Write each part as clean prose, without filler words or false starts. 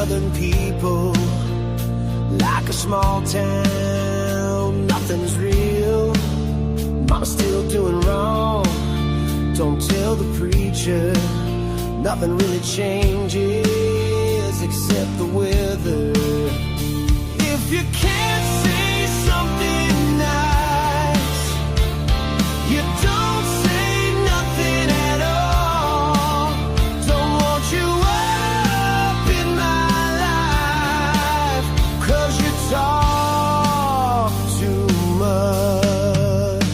Southern people, like a small town, nothing's real. Mama's still doing wrong, don't tell the preacher. Nothing really changes except the weather. If you can't say something nice, you don't say nothing at all. Don't want you up in my life, 'cause you talk too much.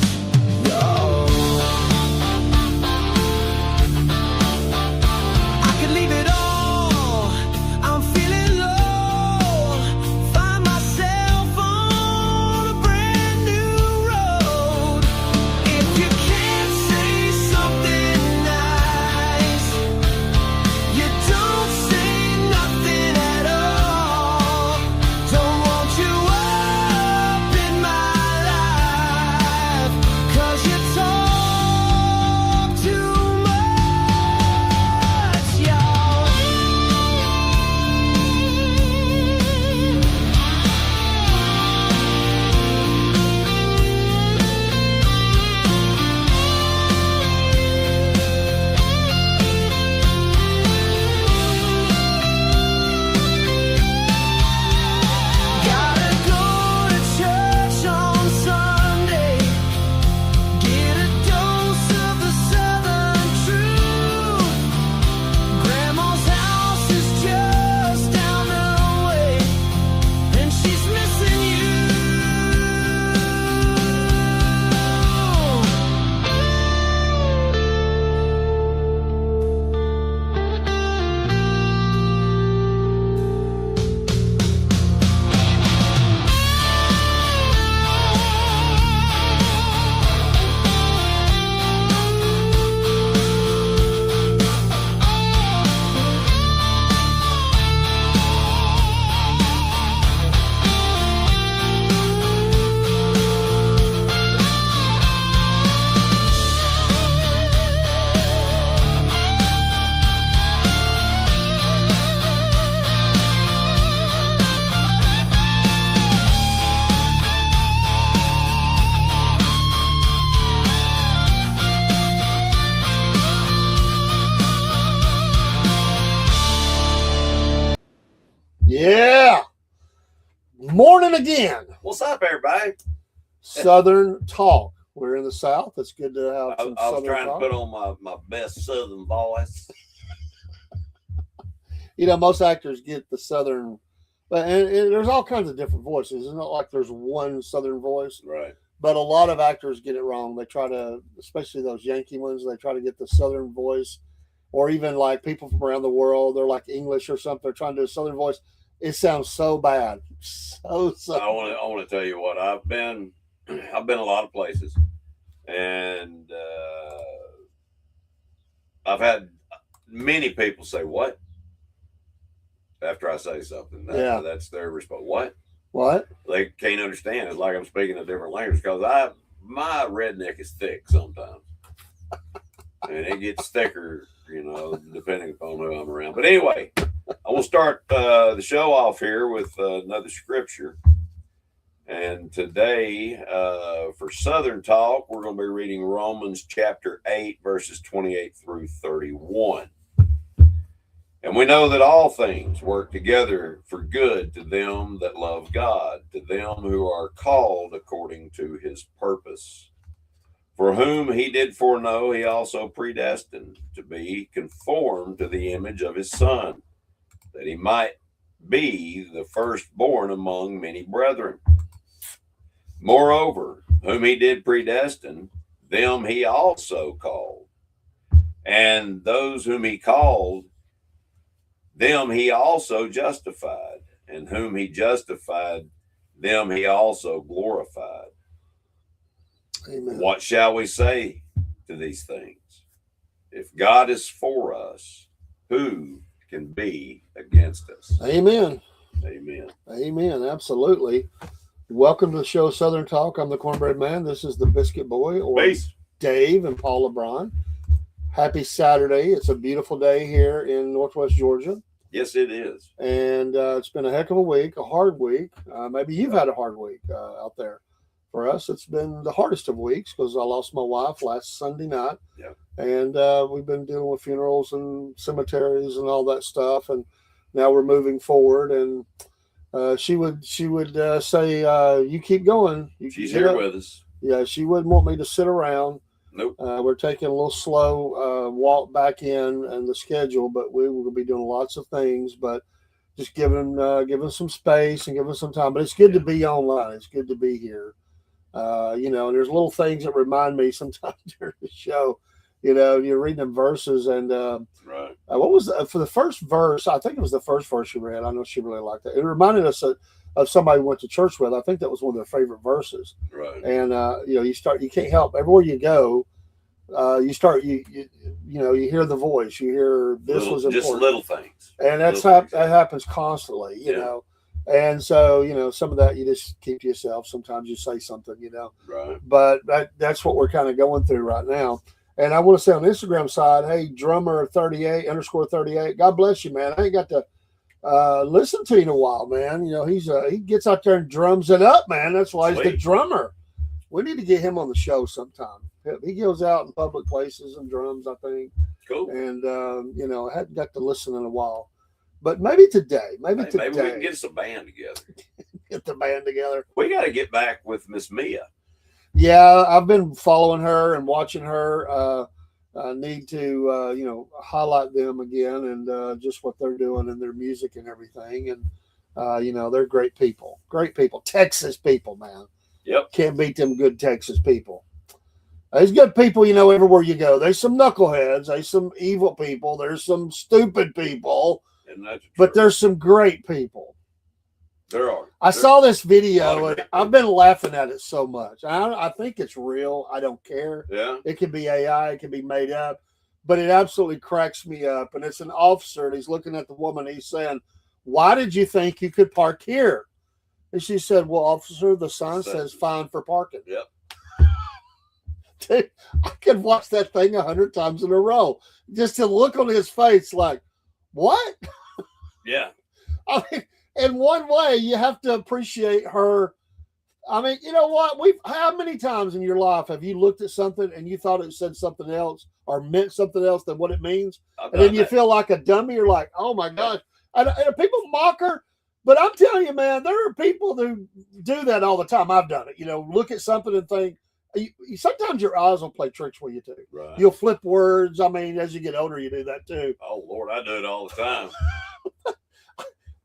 I could leave it all, I'm feeling low. Find myself on a brand new road. If you can't say something nice, you don't say nothing at all. Don't want you up in my life, 'cause you talk too much, y'all. Gotta go to church on Sunday, get a dose of the Southern truth. Grandma's house is just down the way, and she's missing you. Yeah. Morning again. What's up, everybody? Southern Talk. We're in the South. It's good to have I some was Southern trying talk. to put on my best Southern voice. You know, most actors get the Southern, but and there's all kinds of different voices. It's not like there's one Southern voice, Right. but a lot of actors get it wrong. They try to, especially those Yankee ones, they try to get the Southern voice, or even like people from around the world, they're like English or something. They're trying to do a Southern voice. It sounds so bad. So I want to tell you what I've been a lot of places, and I've had many people say what after I say something. Yeah. That's their response. What? They can't understand. It's like I'm speaking a different language because my redneck is thick sometimes, and it gets thicker, depending upon who I'm around. But anyway, I will start the show off here with another scripture. And today, for Southern Talk, we're going to be reading Romans chapter 8, verses 28 through 31. And we know that all things work together for good to them that love God, to them who are called according to his purpose. For whom he did foreknow, he also predestined to be conformed to the image of his Son, that he might be the firstborn among many brethren. Moreover, whom he did predestine, them he also called. And those whom he called, them he also justified. And whom he justified, them he also glorified. Amen. What shall we say to these things? If God is for us, who can be against us? Amen. Amen. Amen. Absolutely. Welcome to the show, Southern Talk. I'm the Cornbread Man. This is the Biscuit Boy, or Peace. Dave and Paul LeBron. Happy Saturday. It's a beautiful day here in Northwest Georgia. Yes, it is. And it's been a heck of a week, a hard week. Maybe you've had a hard week out there. For us, it's been the hardest of weeks because I lost my wife last Sunday night. Yeah. And we've been dealing with funerals and cemeteries and all that stuff. And now we're moving forward. And she would say, "You keep going." She's here with us. Yeah, she wouldn't want me to sit around. Nope. We're taking a little slow walk back in and the schedule, but we will be doing lots of things. But just giving some space and giving some time. But it's good to be online. It's good to be here. And there's little things that remind me sometimes during the show. You're reading them verses, and right. What was for the first verse? I think it was the first verse you read. I know she really liked that. It reminded us of somebody we went to church with. I think that was one of their favorite verses. Right. And you can't help everywhere you go. You hear the voice. You hear this was important. Just little things. And that happens constantly. You know. And so, some of that you just keep to yourself. Sometimes you say something, Right. But that's what we're kind of going through right now. And I want to say on the Instagram side, hey, drummer 38_38, God bless you, man. I ain't got to listen to you in a while, man. He gets out there and drums it up, man. That's why he's the drummer. We need to get him on the show sometime. He goes out in public places and drums, I think. Cool. And, I hadn't got to listen in a while. But maybe today. Maybe today. Maybe we can get us a band together. Get the band together. We got to get back with Miss Mia. Yeah, I've been following her and watching her. I need to, highlight them again and just what they're doing and their music and everything. And, they're great people. Great people. Texas people, man. Yep. Can't beat them good Texas people. There's good people, everywhere you go. There's some knuckleheads. There's some evil people. There's some stupid people. But there's some great people. There are. I saw this video and I've been laughing at it so much. I think it's real. I don't care. Yeah. It could be AI. It could be made up. But it absolutely cracks me up. And it's an officer and he's looking at the woman. He's saying, "Why did you think you could park here?" And she said, "Well, officer, the sign says fine for parking." Yep. Dude, I could watch that thing 100 times in a row. Just to look on his face like, what? Yeah. I mean, in one way, you have to appreciate her. I mean, you know what? How many times in your life have you looked at something and you thought it said something else or meant something else than what it means? And then you feel like a dummy. You're like, oh my gosh. And people mock her. But I'm telling you, man, there are people who do that all the time. I've done it. Look at something and think. Sometimes your eyes will play tricks with you too. Right. You'll flip words. I mean, as you get older, you do that too. Oh Lord, I do it all the time.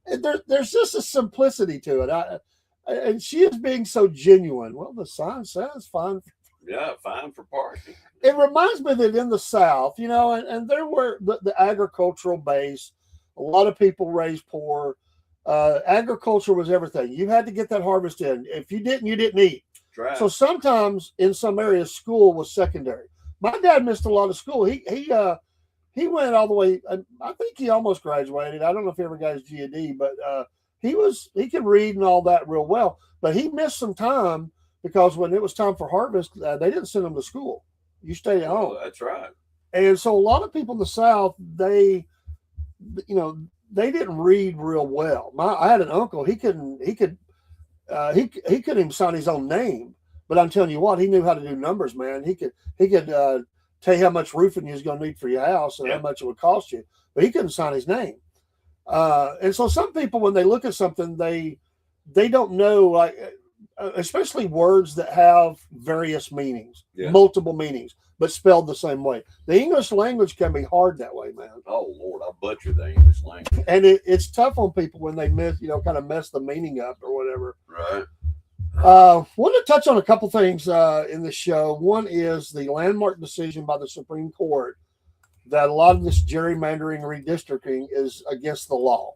And there's just a simplicity to it. And she is being so genuine. Well, the sign says fine. Yeah, fine for parking. It reminds me that in the South, and there were the agricultural base. A lot of people raised poor. Agriculture was everything. You had to get that harvest in. If you didn't, you didn't eat. Right. So sometimes in some areas, school was secondary. My dad missed a lot of school. He went all the way. I think he almost graduated. I don't know if he ever got his GED, but he could read and all that real well. But he missed some time because when it was time for harvest, they didn't send him to school. You stayed at home. That's right. And so a lot of people in the South, they didn't read real well. I had an uncle. He couldn't even sign his own name, but I'm telling you what, he knew how to do numbers, man. He could tell you how much roofing you was going to need for your house and how much it would cost you, but he couldn't sign his name. And so some people, when they look at something, they don't know, like, especially words that have various meanings, multiple meanings, but spelled the same way. The English language can be hard that way, man. Oh Lord, I butchered the English language. And it's tough on people when they kind of mess the meaning up or whatever. Right. Want to touch on a couple things in the show. One is the landmark decision by the Supreme Court that a lot of this gerrymandering redistricting is against the law.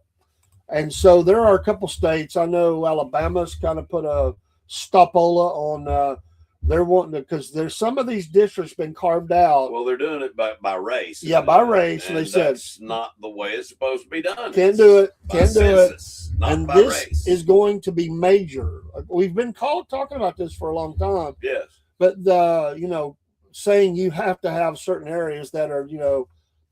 And so there are a couple states. I know Alabama's kind of put a stopola on they're wanting to, because there's some of these districts been carved out. Well, they're doing it by race. Yeah, by race. And they said that's not the way it's supposed to be done. Can't do it. Can't do it. And this is going to be major. We've been talking about this for a long time. Yes. But saying you have to have certain areas that are,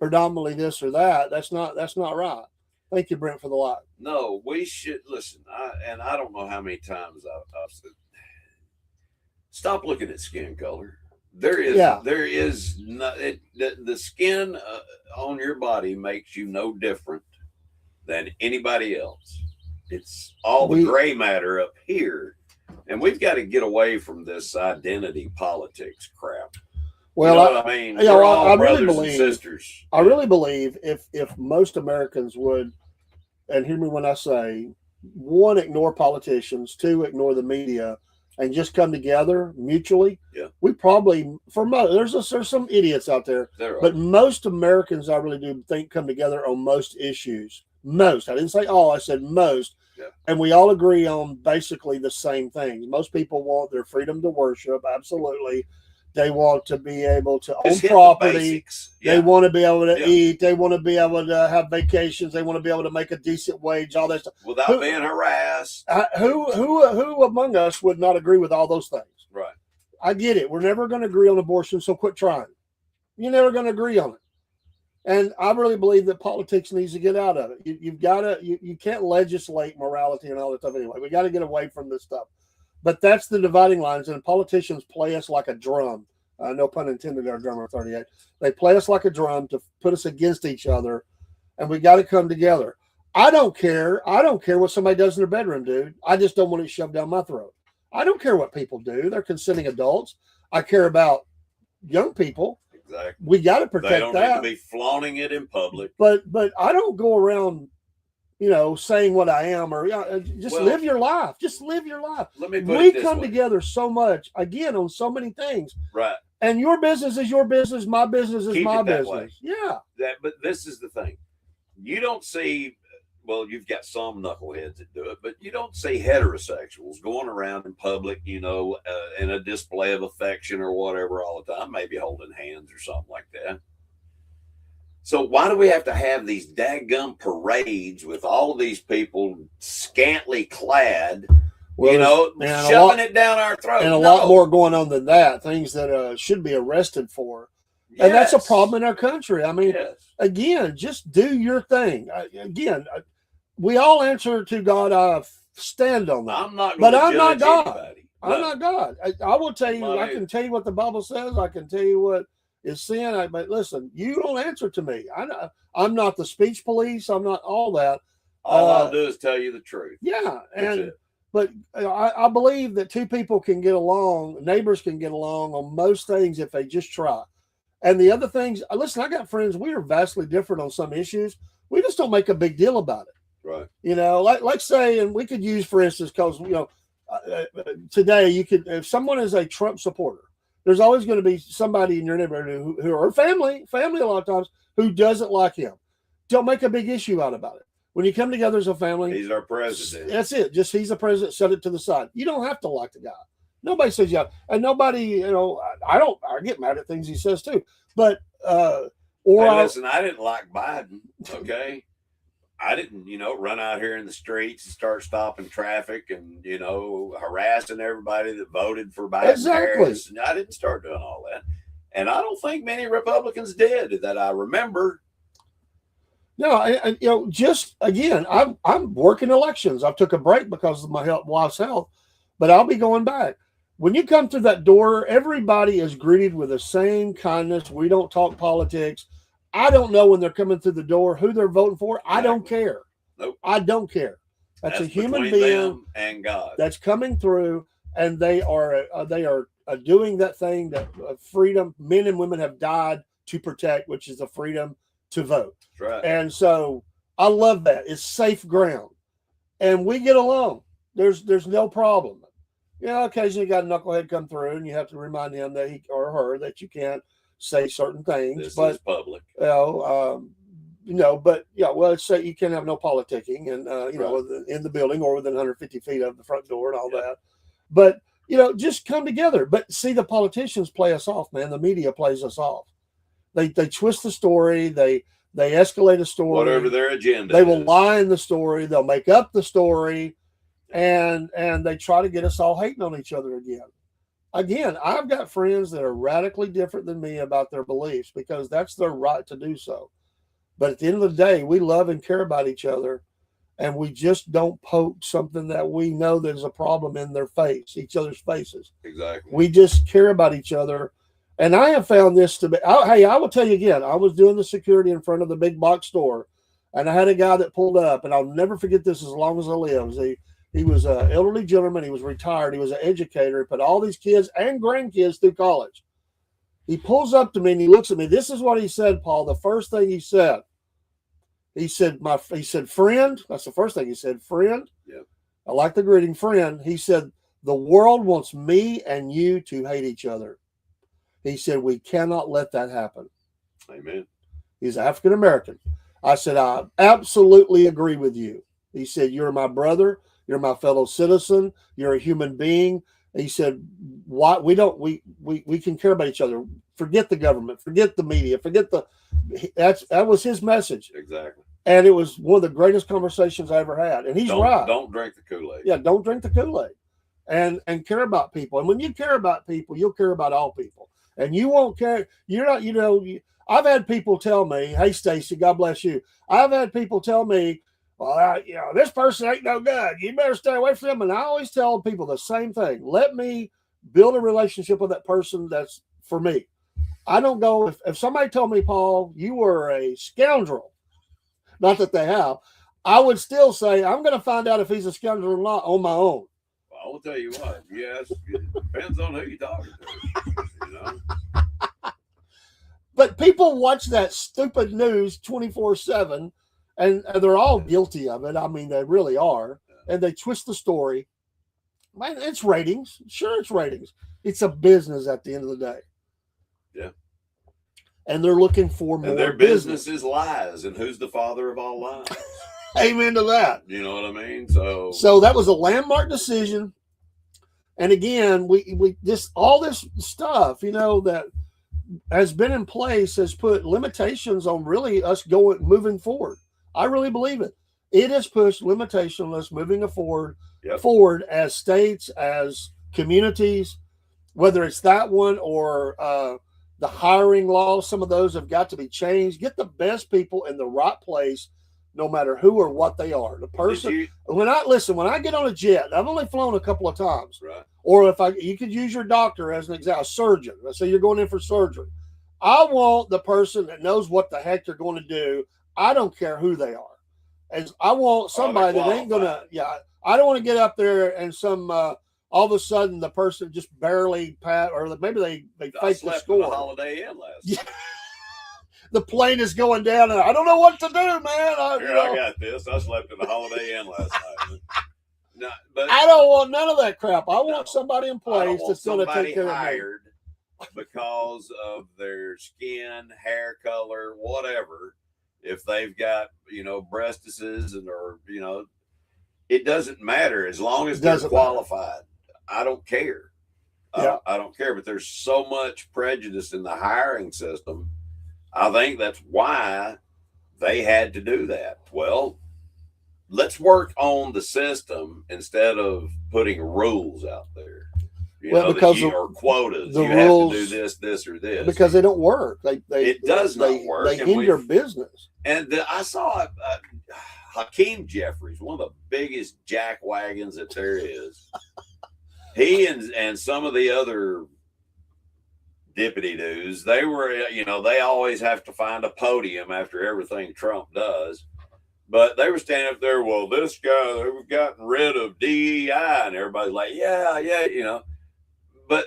predominantly this or that, that's not right. Thank you, Brent, for the like. No, we should listen. I don't know how many times I've said, stop looking at skin color. There is not the skin on your body makes you no different than anybody else. It's all the gray matter up here, and we've got to get away from this identity politics crap. Well, you know what I mean, we're all brothers and sisters. I really believe if most Americans would, and hear me when I say, one, ignore politicians, two, ignore the media, and just come together mutually. Yeah, we probably there's some idiots out there, but most Americans, I really do think, come together on most issues. Most, I didn't say all, I said most. Yeah. And we all agree on basically the same things. Most people want their freedom to worship, absolutely. They want to be able to own property. They want to be able to eat. They want to be able to have vacations. They want to be able to make a decent wage, all that stuff. Without being harassed. Who among us would not agree with all those things? Right. I get it. We're never going to agree on abortion, so quit trying. You're never going to agree on it. And I really believe that politics needs to get out of it. You've got to, you can't legislate morality and all that stuff anyway. We got to get away from this stuff. But that's the dividing lines, and politicians play us like a drum. No pun intended, our drummer 38. They play us like a drum to put us against each other, and we got to come together. I don't care. I don't care what somebody does in their bedroom, dude. I just don't want it shoved down my throat. I don't care what people do. They're consenting adults. I care about young people. Exactly. We got to protect that. They don't need to be flaunting it in public. But I don't go around, saying what I am, or live your life. Just live your life. Let me put we it this come way. together so much, again, on so many things. Right. And your business is your business. My business is my business. Way. Yeah. But this is the thing. You don't see, well, you've got some knuckleheads that do it, but you don't see heterosexuals going around in public, in a display of affection or whatever all the time, maybe holding hands or something like that. So why do we have to have these daggum parades with all of these people scantily clad, shoving it down our throat? And a lot more going on than that, things that should be arrested for. Yes. And that's a problem in our country. I mean, again, just do your thing. We all answer to God. I stand on that. I'm not not God. Anybody. I'm not God. I will tell you, I can tell you what the Bible says. I can tell you what is sin. But listen, you don't answer to me. I'm not the speech police. I'm not all that. All I'll do is tell you the truth. Yeah. But I believe that two people can get along, neighbors can get along on most things if they just try. And the other things, listen, I got friends, we are vastly different on some issues. We just don't make a big deal about it. Right. Like say, and we could use, for instance, because, today if someone is a Trump supporter, there's always going to be somebody in your neighborhood who are family a lot of times, who doesn't like him. Don't make a big issue out about it. When you come together as a family, he's our president. That's it. Just he's the president. Set it to the side. You don't have to like the guy. Nobody says yeah, and nobody. I don't. I get mad at things he says too. But listen, I didn't like Biden. Okay, I didn't. Run out here in the streets and start stopping traffic and harassing everybody that voted for Biden. Exactly. I didn't start doing all that, and I don't think many Republicans did that I remember. No, just again, I'm working elections. I took a break because of my wife's health, but I'll be going back. When you come through that door, everybody is greeted with the same kindness. We don't talk politics. I don't know when they're coming through the door who they're voting for. I don't care. Nope. I don't care. That's a human being them and God that's coming through, and they are doing that thing that freedom men and women have died to protect, which is the freedom to vote. That's right. And so I love that. It's safe ground, and we get along. There's no problem. Occasionally you got a knucklehead come through, and you have to remind him that he or her that you can't say certain things. This is public. Let's say you can't have no politicking, and right. In the building or within 150 feet of the front door and all that. But just come together. But see, the politicians play us off, man. The media plays us off. They twist the story. They escalate a story. Whatever their agenda. They will lie in the story. They'll make up the story. And they try to get us all hating on each other again. Again, I've got friends that are radically different than me about their beliefs because that's their right to do so. But at the end of the day, we love and care about each other, and we just don't poke something that we know there's a problem in their face, each other's faces. Exactly. We just care about each other. And I have found this to be, hey, I will tell you again, I was doing the security in front of the big box store, and I had a guy that pulled up, and I'll never forget this as long as I live. He was an elderly gentleman. He was retired. He was an educator. He put all these kids and grandkids through college. He pulls up to me and he looks at me. This is what he said, Paul. The first thing he said, he said, friend. That's the first thing he said, friend. Yeah. I like the greeting, friend. He said, the world wants me and you to hate each other. He said, we cannot let that happen. Amen. He's African American. I said, I absolutely agree with you. He said, you're my brother. You're my fellow citizen. You're a human being. He said, "Why we can care about each other. Forget the government. Forget the media. That was his message." Exactly. And it was one of the greatest conversations I ever had. And he's right. Don't drink the Kool-Aid. Yeah, don't drink the Kool-Aid. And care about people. And when you care about people, you'll care about all people. And you won't care. You're not. I've had people tell me, "Hey, Stacy, God bless you." I've had people tell me, well, this person ain't no good. You better stay away from them. And I always tell people the same thing. Let me build a relationship with that person that's for me. I don't go, if somebody told me, Paul, you were a scoundrel, not that they have, I would still say, I'm going to find out if he's a scoundrel or not on my own. Well, I will tell you what. Yes, it depends on who you're talking to. But people watch that stupid news 24/7. And they're all guilty of it. I mean, they really are. And they twist the story. Man, it's ratings. Sure, it's ratings. It's a business at the end of the day. Yeah. And they're looking for more. And their business is lies. And who's the father of all lies? Amen to that. You know what I mean? So that was a landmark decision. And again, we just all this stuff, that has been in place has put limitations on really us moving forward. I really believe it. It has pushed limitation on us moving forward as states, as communities, whether it's that one or the hiring laws. Some of those have got to be changed. Get the best people in the right place, no matter who or what they are. The person, when I get on a jet, I've only flown a couple of times. Right. Or you could use your doctor as an example, a surgeon. Let's say you're going in for surgery. I want the person that knows what the heck they're going to do. I don't care who they are. As I want somebody that ain't gonna. Yeah, I don't want to get up there and all of a sudden the person just barely or maybe they fake the score. In the Holiday Inn last night. The plane is going down, and I don't know what to do, man. I got this. I slept in the Holiday Inn last night. No, but I don't want none of that crap. I want somebody in place that's going to take care of me. Because of their skin, hair color, whatever. If they've got, breastises or it doesn't matter as long as they're qualified. I don't care. Yeah. I don't care. But there's so much prejudice in the hiring system. I think that's why they had to do that. Well, let's work on the system instead of putting rules out there. Because or quotas. The you rules, have to do this, or this. Because they don't work. It does not work. They hinder business. And I saw Hakeem Jeffries, one of the biggest jackwagons that there is. He and some of the other dippity doos, they were, they always have to find a podium after everything Trump does. But they were standing up there, well, this guy, we've gotten rid of DEI. And everybody's like, yeah.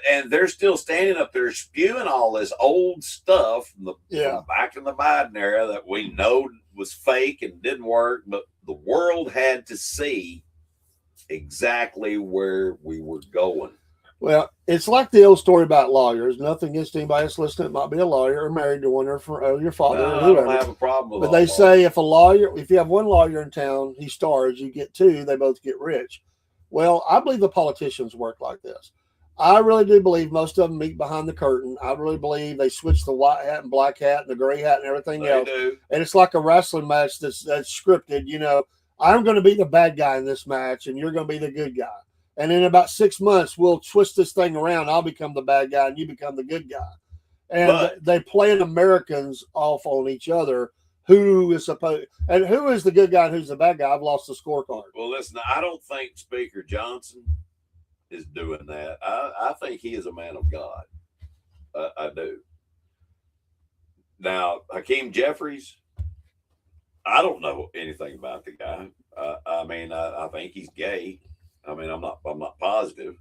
And they're still standing up there spewing all this old stuff from back in the Biden era that we know was fake and didn't work, but the world had to see exactly where we were going. Well, it's like the old story about lawyers. Nothing against anybody that's listening. It might be a lawyer or married to one or your father or whoever. I don't have a problem with But they say if you have one lawyer in town, he stars, you get two, they both get rich. Well, I believe the politicians work like this. I really do believe most of them meet behind the curtain. I really believe they switch the white hat and black hat and the gray hat and everything else. Do. And it's like a wrestling match that's scripted. I'm going to be the bad guy in this match and you're going to be the good guy. And in about 6 months, we'll twist this thing around. I'll become the bad guy and you become the good guy. And they playing Americans off on each other who is supposed and who is the good guy and who's the bad guy. I've lost the scorecard. Well, listen, I don't think Speaker Johnson is doing that. I think he is a man of God. I do. Now, Hakeem Jeffries, I don't know anything about the guy. I mean, I think he's gay. I mean, I'm not positive,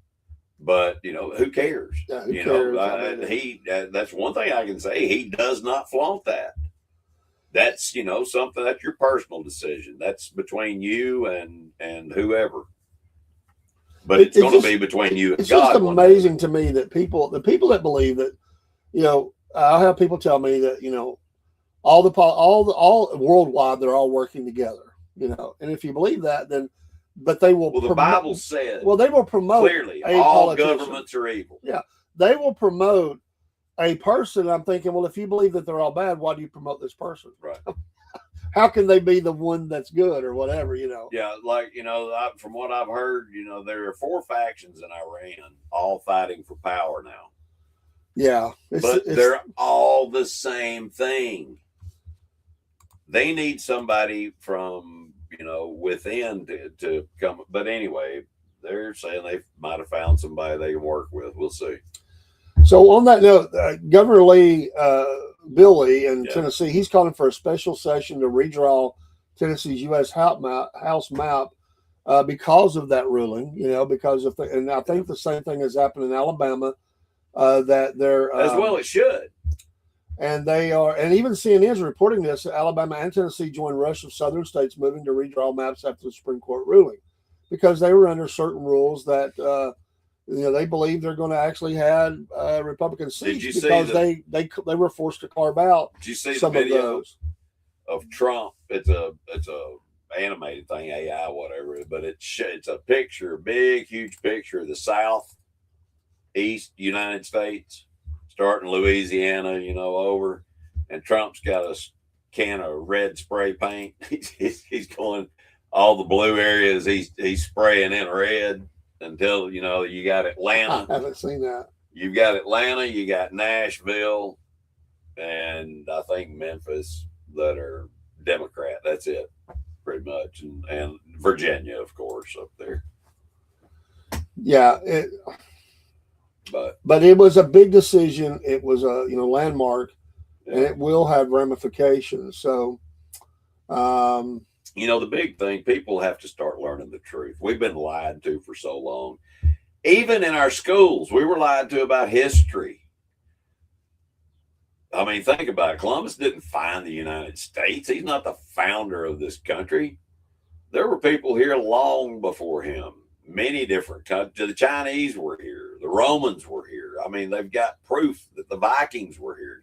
but who cares? Yeah, who cares? That's one thing I can say. He does not flaunt that. That's something that's your personal decision. That's between you and whoever. But it's going to be between you and it's God. It's just amazing to me that the people that believe that, I'll have people tell me that all worldwide they're all working together. And if you believe that, then but they will. Well, the Bible said. Well, they will promote clearly all governments are evil. Yeah, they will promote a person. I'm thinking, well, if you believe that they're all bad, why do you promote this person? Right. How can they be the one that's good or whatever? Yeah, like from what I've heard, there are 4 factions in Iran, all fighting for power now. Yeah, but they're all the same thing. They need somebody from within to come. But anyway, they're saying they might have found somebody they can work with. We'll see. So on that note, Governor Lee, Bill Lee in Tennessee, he's calling for a special session to redraw Tennessee's U.S. House map because of that ruling. Because of and I think the same thing has happened in Alabama. That they're as well it should. And they are, and even CNN is reporting this. Alabama and Tennessee joined rush of southern states moving to redraw maps after the Supreme Court ruling, because they were under certain rules that they believe they're going to actually have Republican seats because they were forced to carve out. Did you see some the video of those of Trump? It's a animated thing, AI, whatever, but it's a picture, big, huge picture of the Southeast United States. Starting Louisiana, over, and Trump's got a can of red spray paint. He's going all the blue areas. He's spraying in red until you got Atlanta. I haven't seen that. You've got Atlanta, you got Nashville, and I think Memphis that are Democrat. That's it, pretty much, and Virginia, of course, up there. Yeah. But it was a big decision. It was a landmark, and it will have ramifications. So, the big thing, people have to start learning the truth. We've been lied to for so long. Even in our schools, we were lied to about history. I mean, think about it. Columbus didn't find the United States. He's not the founder of this country. There were people here long before him. Many different countries. The Chinese were here. The Romans were here. I mean, they've got proof that the Vikings were here.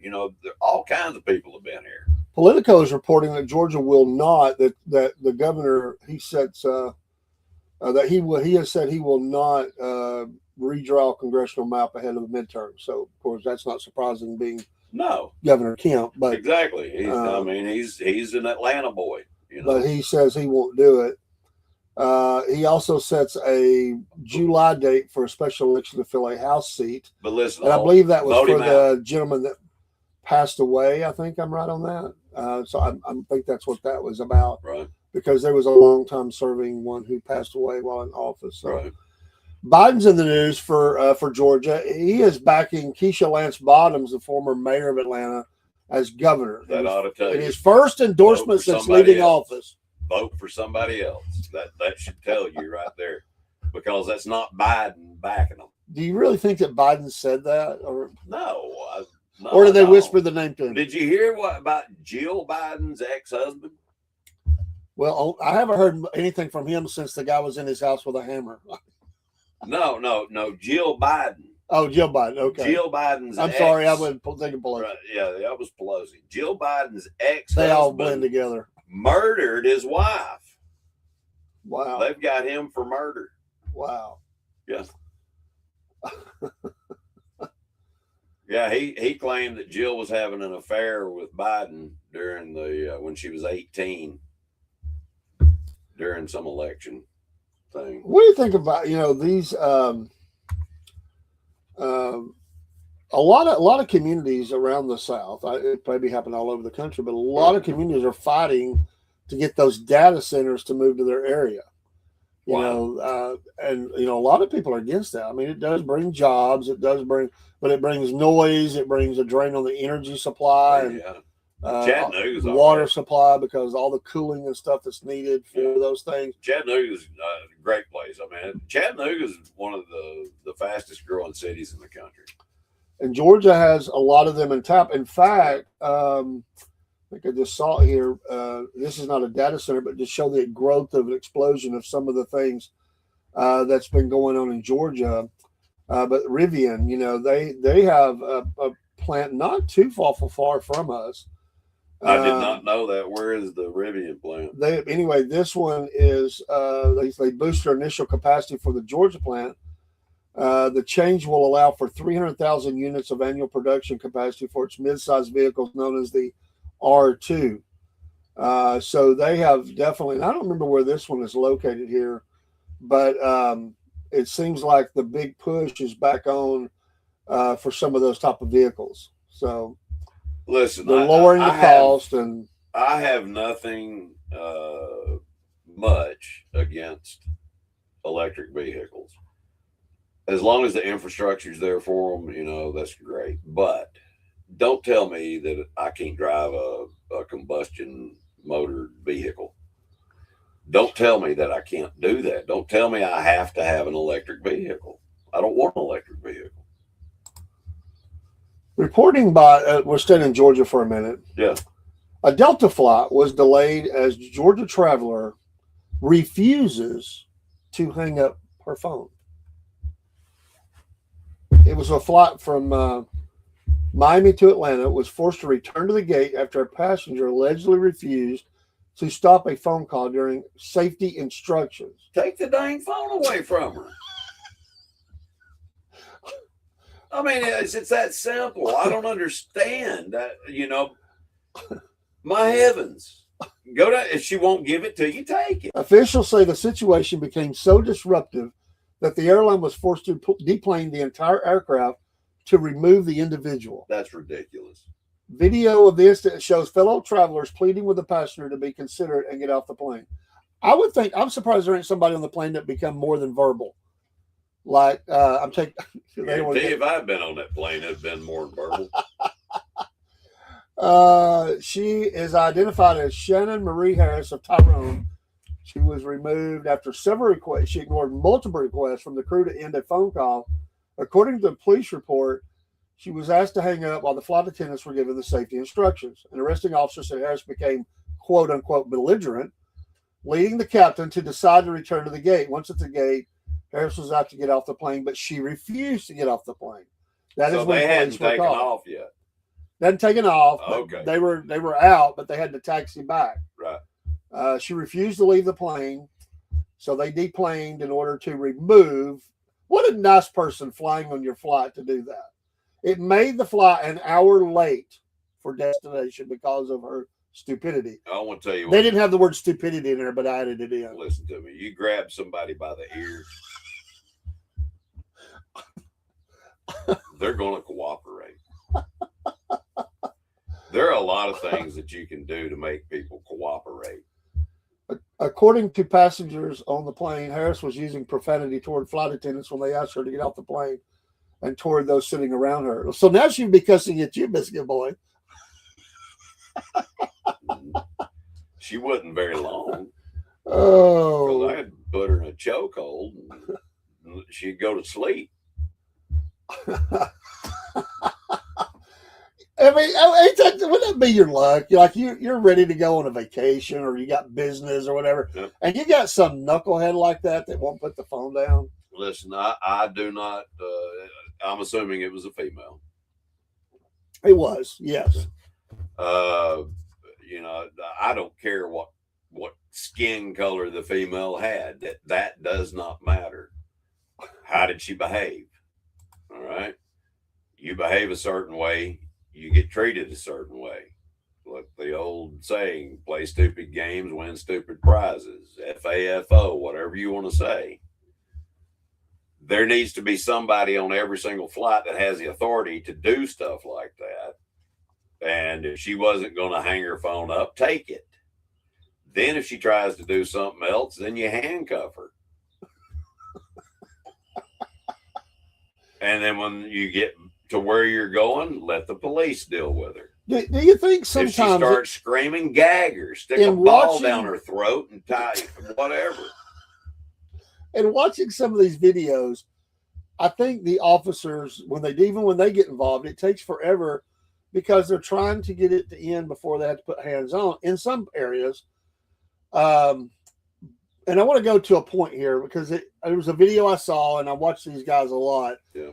All kinds of people have been here. Politico is reporting that Georgia will not. That the governor he sets that he has said he will not redraw a congressional map ahead of the midterm. So of course that's not surprising, being Governor Kemp. But exactly, he's an Atlanta boy. But he says he won't do it. He also sets a July date for a special election to fill a House seat. But listen, and I believe that was for the gentleman that passed away. I think I'm right on that. So I think that's what that was about. Right. Because there was a long-time serving one who passed away while in office. So right. Biden's in the news for Georgia. He is backing Keisha Lance Bottoms, the former mayor of Atlanta, as governor. That ought to tell you. In his first endorsement since leaving office. Vote for somebody else. That should tell you right there, because that's not Biden backing them. Do you really think that Biden said that, or no? Or did they whisper the name to him? Did you hear what about Jill Biden's ex-husband? Well, I haven't heard anything from him since the guy was in his house with a hammer. No. Jill Biden. Oh, Jill Biden. Okay. Jill Biden's. I'm sorry, I wasn't thinking Pelosi. Right, yeah, that was Pelosi. Jill Biden's ex-husband. They all blend together. Murdered his wife. Wow. They've got him for murder. Wow. Yeah. Yeah, he claimed that Jill was having an affair with Biden during the when she was 18 during some election thing. What do you think about these a lot of communities around the South. It probably happened all over the country, but a lot of communities are fighting to get those data centers to move to their area. You Wow. know, and you know, a lot of people are against that. I mean, it does bring jobs, but it brings noise, it brings a drain on the energy supply and Chattanooga's water right. supply because all the cooling and stuff that's needed for those things. Chattanooga's a great place. I mean, Chattanooga's one of the fastest growing cities in the country. And Georgia has a lot of them in tap. In fact, I think I just saw it here. This is not a data center, but to show the growth of an explosion of some of the things that's been going on in Georgia. But Rivian, you know, they have a plant not too far from us. I did not know that. Where is the Rivian plant? This one is they boost their initial capacity for the Georgia plant. The change will allow for 300,000 units of annual production capacity for its mid-sized vehicles known as the R2. So they have definitely, and I don't remember where this one is located here, but it seems like the big push is back on for some of those type of vehicles. So listen, they're lowering the cost, and I have nothing much against electric vehicles. As long as the infrastructure is there for them, you know, that's great. But don't tell me that I can't drive a combustion motor vehicle. Don't tell me that I can't do that. Don't tell me I have to have an electric vehicle. I don't want an electric vehicle. Reporting by, we're staying in Georgia for a minute. Yeah. A Delta flight was delayed as Georgia traveler refuses to hang up her phone. It was a flight from Miami to Atlanta. Was forced to return to the gate after a passenger allegedly refused to stop a phone call during safety instructions. Take the dang phone away from her. I mean, it's that simple. I don't understand that, you know. My heavens. Go to, if she won't give it to you, take it. Officials say the situation became so disruptive that the airline was forced to deplane the entire aircraft to remove the individual. That's ridiculous. Video of the incident shows fellow travelers pleading with the passenger to be considerate and get off the plane. I would think, I'm surprised there ain't somebody on the plane that become more than verbal. Like, I'm taking. If I'd been on that plane, it'd been more than verbal. She is identified as Shannon Marie Harris of Tyrone. She was removed after several requests. She ignored multiple requests from the crew to end a phone call. According to the police report, she was asked to hang up while the flight attendants were given the safety instructions. An arresting officer said Harris became, quote unquote, belligerent, leading the captain to decide to return to the gate. Once at the gate, Harris was out to get off the plane, but she refused to get off the plane. That so is when they hadn't police were taken called. off yet. They hadn't taken off. Okay. They were out, but they had to taxi back. Right. She refused to leave the plane, so they deplaned in order to remove. What a nice person flying on your flight to do that. It made the flight an hour late for destination because of her stupidity. I want to tell you what. They didn't have the word stupidity in there, but I added it in. Listen to me. You grab somebody by the ear, they're going to cooperate. There are a lot of things that you can do to make people cooperate. According to passengers on the plane, Harris was using profanity toward flight attendants when they asked her to get off the plane and toward those sitting around her. So now she'd be cussing at you, Biscuit Boy. She wasn't very long. Oh. I had to put her in a chokehold and she'd go to sleep. I mean, wouldn't that be your luck? Like you're ready to go on a vacation or you got business or whatever, Yep. and you got some knucklehead like that won't put the phone down. Listen, I do not, I'm assuming it was a female. It was, yes. You know, I don't care what skin color the female had. That does not matter. How did she behave? All right. You behave a certain way, you get treated a certain way. Like the old saying, play stupid games, win stupid prizes. FAFO, whatever you want to say. there needs to be somebody on every single flight that has the authority to do stuff like that. And if she wasn't going to hang her phone up, take it. Then if she tries to do something else, then you handcuff her. And then when you get to where you're going, let the police deal with her. Do you think sometimes if she starts screaming, gag her, stick a ball down her throat and tie whatever. And watching some of these videos, I think the officers, when they get involved, it takes forever because they're trying to get it to end before they have to put hands on in some areas. And I want to go to a point here because it was a video I saw, and I watch these guys a lot. Yeah.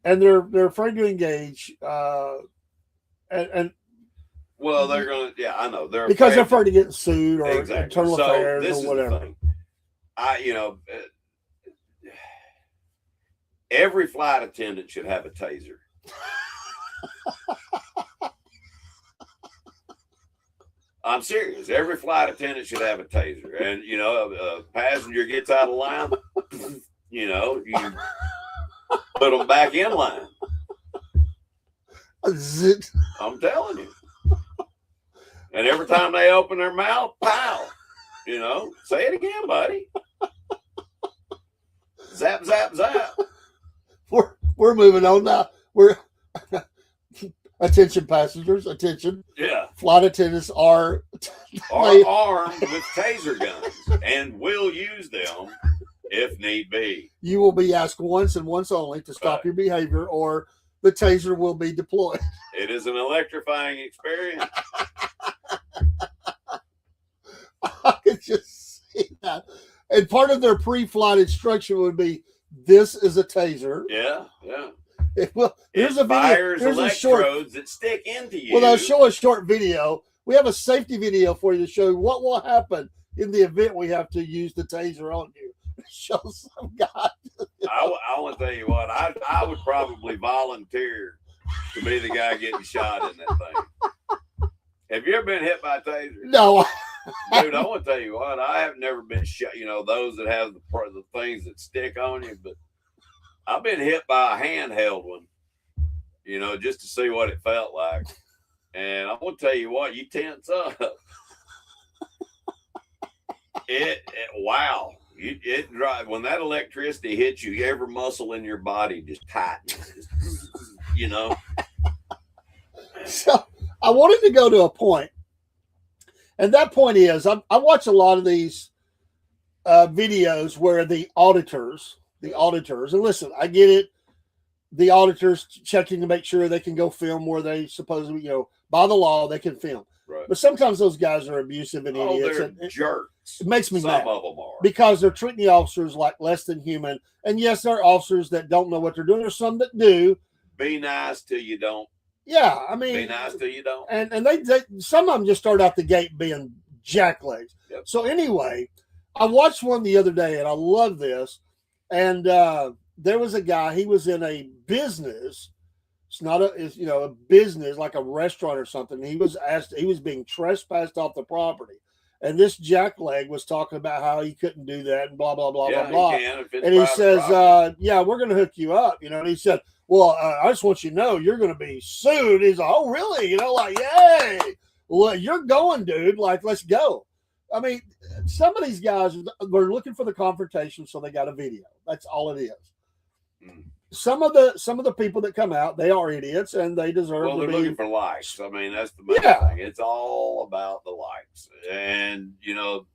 And they're afraid to engage. And well, they're going to, yeah, I know. They're afraid to get sued or exactly. internal affairs or whatever. Every flight attendant should have a taser. I'm serious. Every flight attendant should have a taser. And, a passenger gets out of line, you put them back in line. I'm telling you. And every time they open their mouth, pow, say it again, buddy. Zap, zap, zap. We're moving on now. Attention passengers, attention. Yeah. Flight attendants are armed with taser guns and will use them if need be. You will be asked once and once only to stop your behavior, or the taser will be deployed. It is an electrifying experience. I could just see that. And part of their pre-flight instruction would be, this is a taser. Yeah, yeah. Here's a video. Fires here's electrodes that stick into you. Well, I'll show a short video. We have a safety video for you to show you what will happen in the event we have to use the taser on you. Show some guy. I want to tell you what, I would probably volunteer to be the guy getting shot in that thing. Have you ever been hit by a taser? No. Dude, I want to tell you what, I have never been shot. Those that have the things that stick on you, but I've been hit by a handheld one, just to see what it felt like. And I want to tell you what, you tense up. Wow. It drives when that electricity hits you, every muscle in your body just tightens. So I wanted to go to a point, and that point is I watch a lot of these videos where the auditors, and listen, I get it. The auditors checking to make sure they can go film where they supposedly, by the law, they can film. Right. But sometimes those guys are abusive and idiots. They're jerks. It makes me mad. Some of them are. Because they're treating the officers like less than human. And yes, there are officers that don't know what they're doing. There's some that do. Be nice till you don't. Yeah, I mean. Be nice till you don't. And they some of them just start out the gate being jacklegs. Yep. So anyway, I watched one the other day, and I love this. And there was a guy, he was in a business. It's not a business like a restaurant or something. He was being trespassed off the property. And this jackleg was talking about how he couldn't do that and blah, blah, blah, blah, blah. And he says, yeah, we're going to hook you up. And he said, well, I just want you to know you're going to be sued. He's like, oh, really? Yay. Well, you're going, dude. Let's go. I mean, some of these guys, they're looking for the confrontation, so they got a video. That's all it is. Mm. Some of the people that come out, they are idiots, and they deserve. Well, they're looking for likes. I mean, that's the main thing. It's all about the likes, and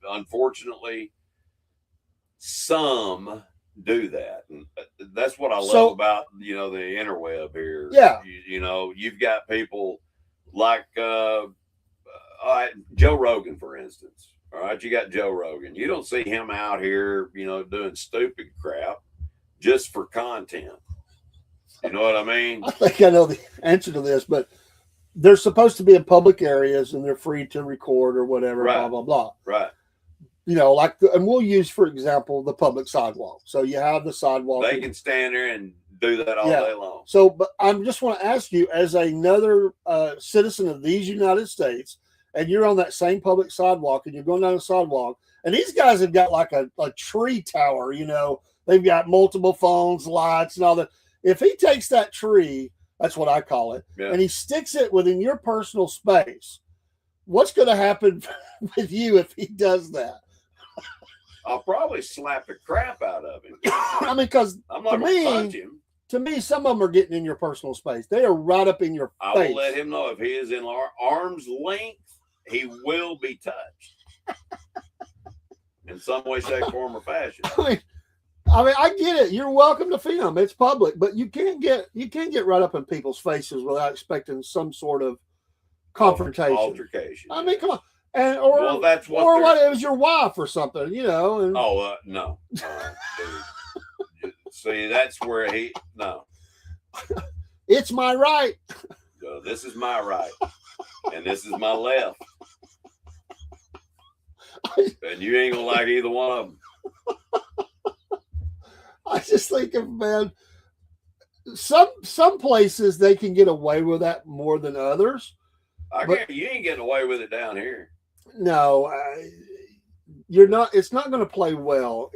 unfortunately, some do that, and that's what I love about the interweb here. Yeah, you've got people like Joe Rogan, for instance. All right, you got Joe Rogan. You don't see him out here, doing stupid crap just for content. You know what I mean? I think I know the answer to this, but they're supposed to be in public areas and they're free to record or whatever, right. Blah, blah, blah. Right. And we'll use, for example, the public sidewalk. So you have the sidewalk. They can stand there and do that all day long. So, but I just want to ask you, as another citizen of these United States, and you're on that same public sidewalk and you're going down the sidewalk, and these guys have got like a tree tower, They've got multiple phones, lights, and all that. If he takes that tree, that's what I call it, and he sticks it within your personal space, what's going to happen with you if he does that? I'll probably slap the crap out of him. I mean, because I'm not going to touch him. To me, some of them are getting in your personal space. They are right up in your face. I will let him know if he is in arm's length, he will be touched in some way, shape, form, or fashion. I mean, I get it. You're welcome to film. It's public, but you can't get right up in people's faces without expecting some sort of confrontation, altercation. I mean, come on, and or that's what or what it was your wife or something, you know? And, no. See, that's where no. It's my right. This is my right, and this is my left, and you ain't gonna like either one of them. I just think of, man, some places they can get away with that more than others. You ain't getting away with it down here. No, you're not. It's not going to play well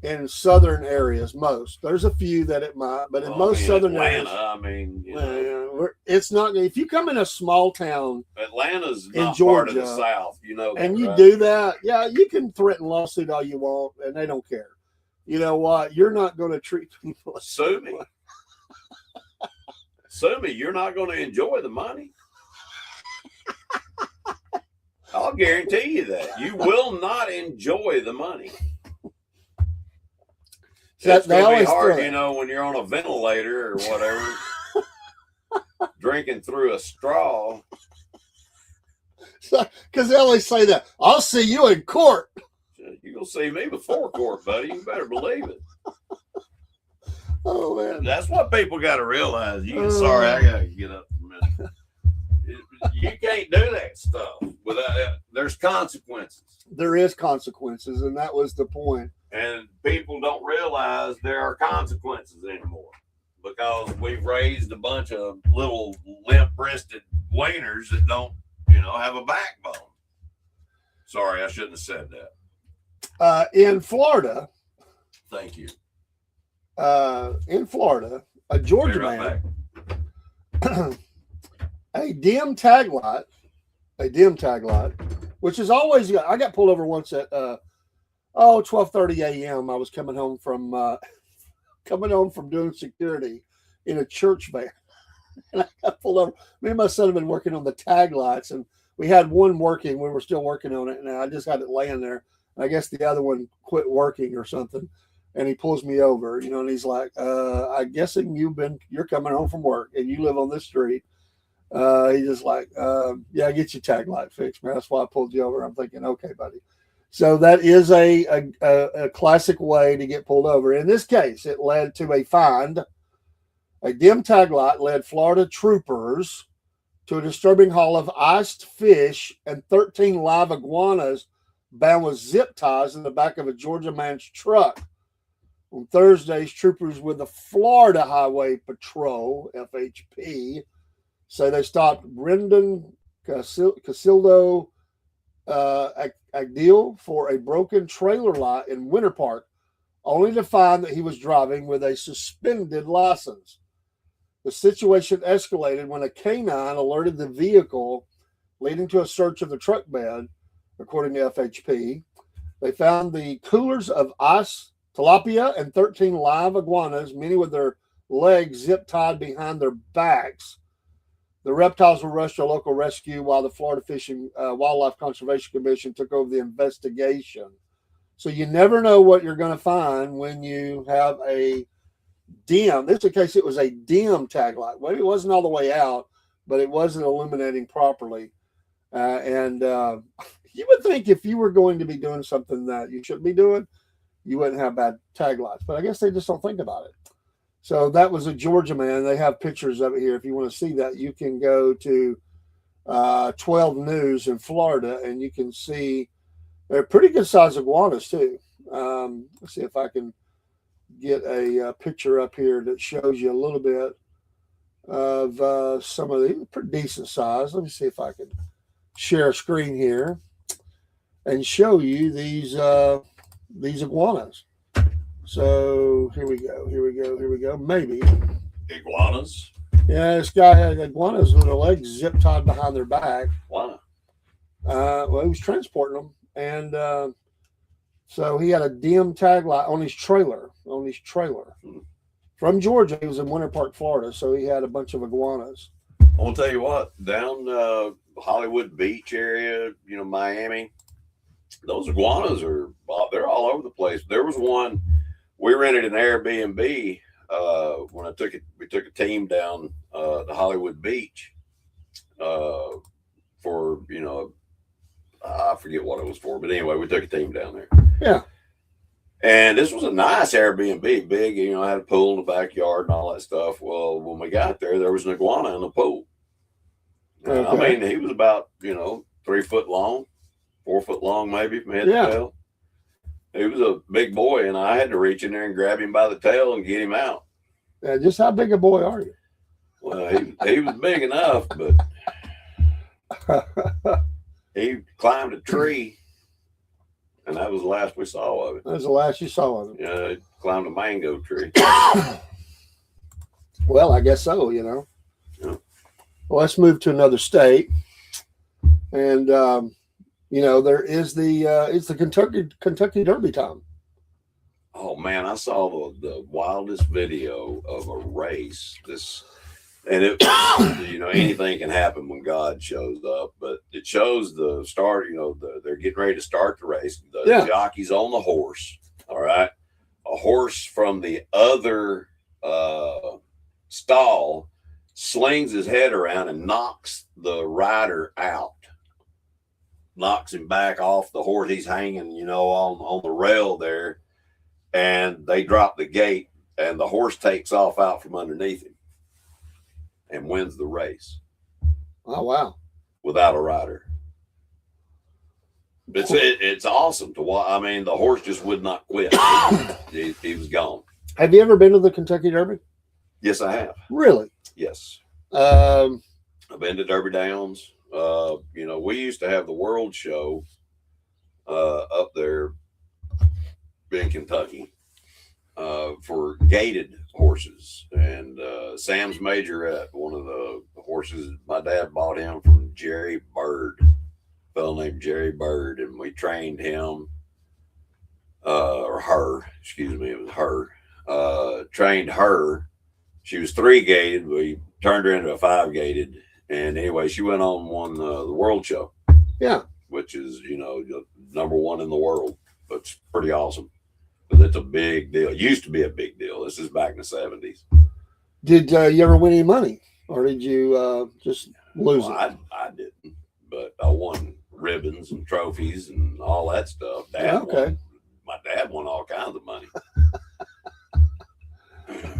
in southern areas. Most there's a few that it might, but in most southern areas, it's not. If you come in a small town, Atlanta's in not Georgia, part of the South, you know, and you right? do that, yeah, you can threaten lawsuit all you want, and they don't care. You know what? You're not going to treat people. Sue me. Sue me. You're not going to enjoy the money. I'll guarantee you that. You will not enjoy the money. It's going to be hard, you know, when you're on a ventilator or whatever, drinking through a straw. Because they always say that. I'll see you in court. You're going to see me before court, buddy. You better believe it. Oh, man. That's what people got to realize. Sorry, I got to get up for a minute. You can't do that stuff without it. There's consequences. There is consequences, and that was the point. And people don't realize there are consequences anymore because we've raised a bunch of little limp-wristed wieners that don't, have a backbone. Sorry, I shouldn't have said that. In Florida. Thank you. In Florida, a Georgia man, a dim tag lot, which is always, I got pulled over once at 12:30 a.m. I was coming home from doing security in a church van, and I got pulled over. Me and my son have been working on the tag lights, and we had one working. We were still working on it, and I just had it laying there. I guess the other one quit working or something, and he pulls me over, and he's like, "I'm guessing you're coming home from work, and you live on this street." He's just like, "Yeah, get your tag light fixed, man. That's why I pulled you over." I'm thinking, "Okay, buddy." So that is a classic way to get pulled over. In this case, it led to a find. A dim tag light led Florida troopers to a disturbing haul of iced fish and 13 live iguanas bound with zip ties in the back of a Georgia man's truck. On Thursdays, troopers with the Florida Highway Patrol, FHP, say they stopped Brendan Casildo Agdil for a broken trailer light in Winter Park, only to find that he was driving with a suspended license. The situation escalated when a canine alerted the vehicle, leading to a search of the truck bed. According to FHP, they found the coolers of ice, tilapia, and 13 live iguanas, many with their legs zip tied behind their backs. The reptiles were rushed to a local rescue while the Florida Wildlife Conservation Commission took over the investigation. So you never know what you're going to find when you have a dim. In this case, it was a dim tag light. Maybe it wasn't all the way out, but it wasn't illuminating properly. You would think if you were going to be doing something that you shouldn't be doing, you wouldn't have bad tag lights. But I guess they just don't think about it. So that was a Georgia man. They have pictures of it here. If you want to see that, you can go to 12 News in Florida, and you can see they're pretty good sized iguanas too. Let's see if I can get a picture up here that shows you a little bit of some of the pretty decent size. Let me see if I can share a screen here and show you these iguanas. So here we go. Maybe. Iguanas? Yeah, this guy had iguanas with their legs zip tied behind their back. Why? Well, he was transporting them, and so he had a dim tagline on his trailer. From Georgia. He was in Winter Park, Florida, so he had a bunch of iguanas. I want to tell you what, down Hollywood Beach area, Miami, those iguanas they're all over the place. There was one, we rented an Airbnb when we took a team down to Hollywood Beach for, I forget what it was for, but anyway, we took a team down there. Yeah. And this was a nice Airbnb, big, had a pool in the backyard and all that stuff. Well, when we got there was an iguana in the pool. Okay. I mean, he was about, 3 foot long, 4 foot long, maybe from head to tail. He was a big boy, and I had to reach in there and grab him by the tail and get him out. Yeah, just how big a boy are you? Well, he was big enough, but he climbed a tree, and that was the last we saw of it. That was the last you saw of him. Yeah, he climbed a mango tree. Well, I guess so, Yeah. Well, let's move to another state. And, there is it's the Kentucky Derby time. Oh man, I saw the wildest video of a race. And it, anything can happen when God shows up, but it shows the start. They're getting ready to start the race. The jockey's on the horse. All right, a horse from the other stall slings his head around and knocks the rider out. Knocks him back off the horse. He's hanging, on the rail there. And they drop the gate, and the horse takes off out from underneath him and wins the race. Oh, wow. Without a rider. It's awesome to watch. I mean, the horse just would not quit. He was gone. Have you ever been to the Kentucky Derby? Yes, I have. Really? Yes. I've been to Derby Downs. We used to have the World Show up there in Kentucky for gated horses, and Sam's Majorette, one of the horses my dad bought him from Jerry Bird, a fellow named Jerry Bird, and we trained him or her, excuse me, it was her, trained her. She was 3 gated. We turned her into a 5 gated, and anyway, she went on and won the World Show. Yeah, which is number 1 in the world. It's pretty awesome. Because it's a big deal. It used to be a big deal. This is back in the 70s. Did you ever win any money? Or did you just lose it? I didn't. But I won ribbons and trophies and all that stuff. My dad won all kinds of money.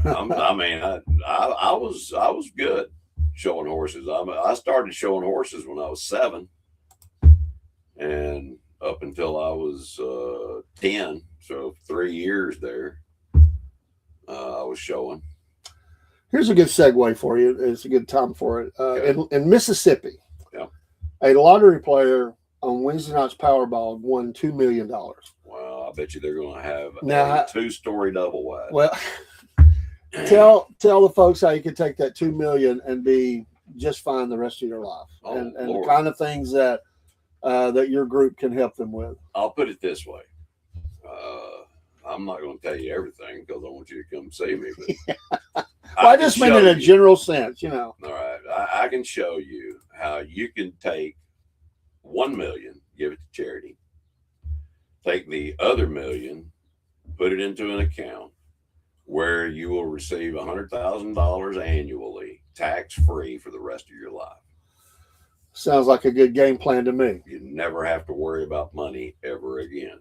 I was good showing horses. I started showing horses when I was 7. And up until I was 10, so 3 years there, I was showing. Here's a good segue for you. It's a good time for it. In Mississippi, a lottery player on Wednesday night's Powerball won $2 million. Wow, I bet you they're going to have a 2-story double wide. Well, tell the folks how you can take that $2 million and be just fine the rest of your life, and the kind of things that your group can help them with. I'll put it this way. I'm not going to tell you everything because I want you to come see me. But I just meant in a general sense, All right. I can show you how you can take $1 million, give it to charity, take the other $1 million, put it into an account where you will receive $100,000 annually, tax-free for the rest of your life. Sounds like a good game plan to me. You never have to worry about money ever again.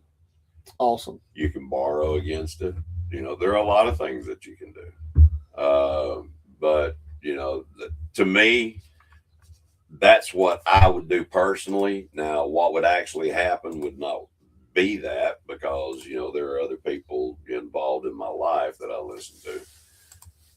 Awesome. You can borrow against it. There are a lot of things that you can do. But, to me, that's what I would do personally. Now, what would actually happen would not be that because, there are other people involved in my life that I listen to.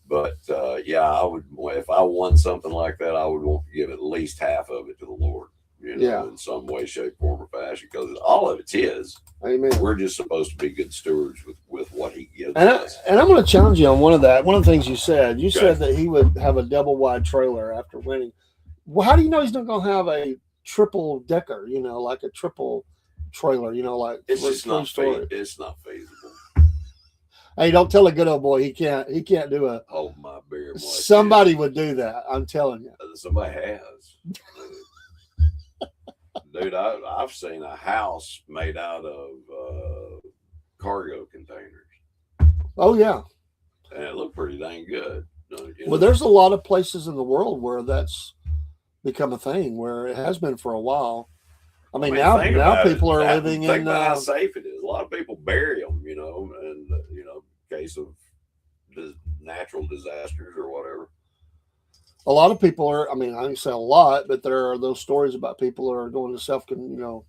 But, I would, if I won something like that, I would want to give at least half of it to the Lord, in some way, shape, form, or fashion, because all of it's His. Amen. We're just supposed to be good stewards with with what he gives And, us. and I'm going to challenge you on one of that. One of the things you said. You Okay. said that he would have a double wide trailer after winning. Well, how do you know he's not going to have a triple decker? You know, like a triple trailer. You know, like It's just not story. it's not feasible. Hey, don't tell a good old boy he can't do a. Hold my beer. Somebody would do that. I'm telling you. Somebody has. Dude, I've seen a house made out of cargo containers. Oh yeah. And it looked pretty dang good. Well, there's a lot of places in the world where that's become a thing, where it has been for a while. I mean now people are living in. Think about how safe it is. A lot of people bury them, and in case of natural disasters or whatever. A lot of people are. I mean, I don't say a lot, but there are those stories about people who are going to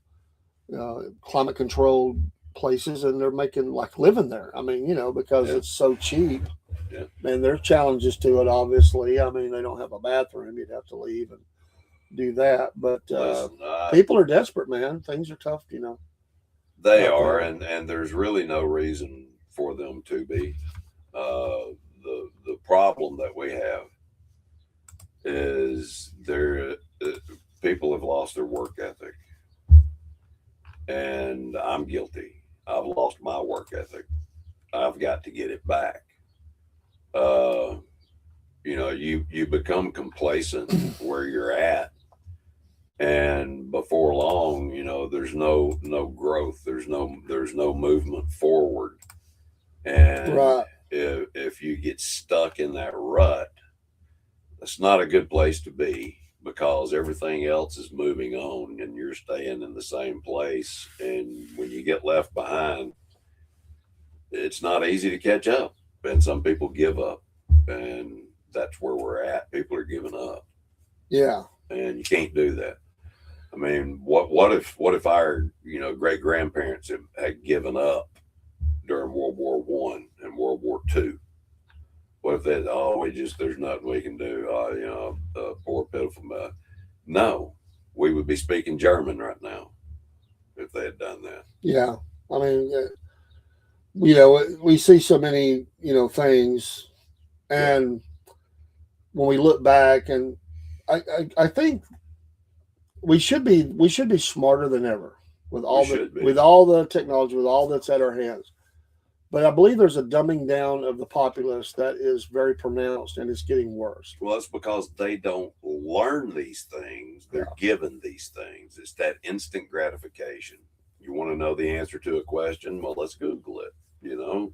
climate controlled places, and they're making like living there. I mean, because it's so cheap. Yeah. And there's challenges to it, obviously. I mean, they don't have a bathroom. You'd have to leave and do that. But people are desperate, man. Things are tough, They are, and there's really no reason for them to be. The problem that we have is people have lost their work ethic, and I'm guilty. I've lost my work ethic. I've got to get it back. You become complacent where you're at, and before long, there's no growth. There's no movement forward, and right. if you get stuck in that rut, that's not a good place to be, because everything else is moving on and you're staying in the same place. And when you get left behind, it's not easy to catch up. And some people give up, and that's where we're at. People are giving up. Yeah. And you can't do that. I mean, what if our, great grandparents had given up during World War I and World War II? What if they, there's nothing we can do? Poor pitiful man. No, we would be speaking German right now if they had done that. Yeah. I mean, we see so many, things, and when we look back, and I think we should be smarter than ever with all the technology, with all that's at our hands. But I believe there's a dumbing down of the populace that is very pronounced, and it's getting worse. Well, it's because they don't learn these things. They're given these things. It's that instant gratification. You want to know the answer to a question? Well, let's Google it,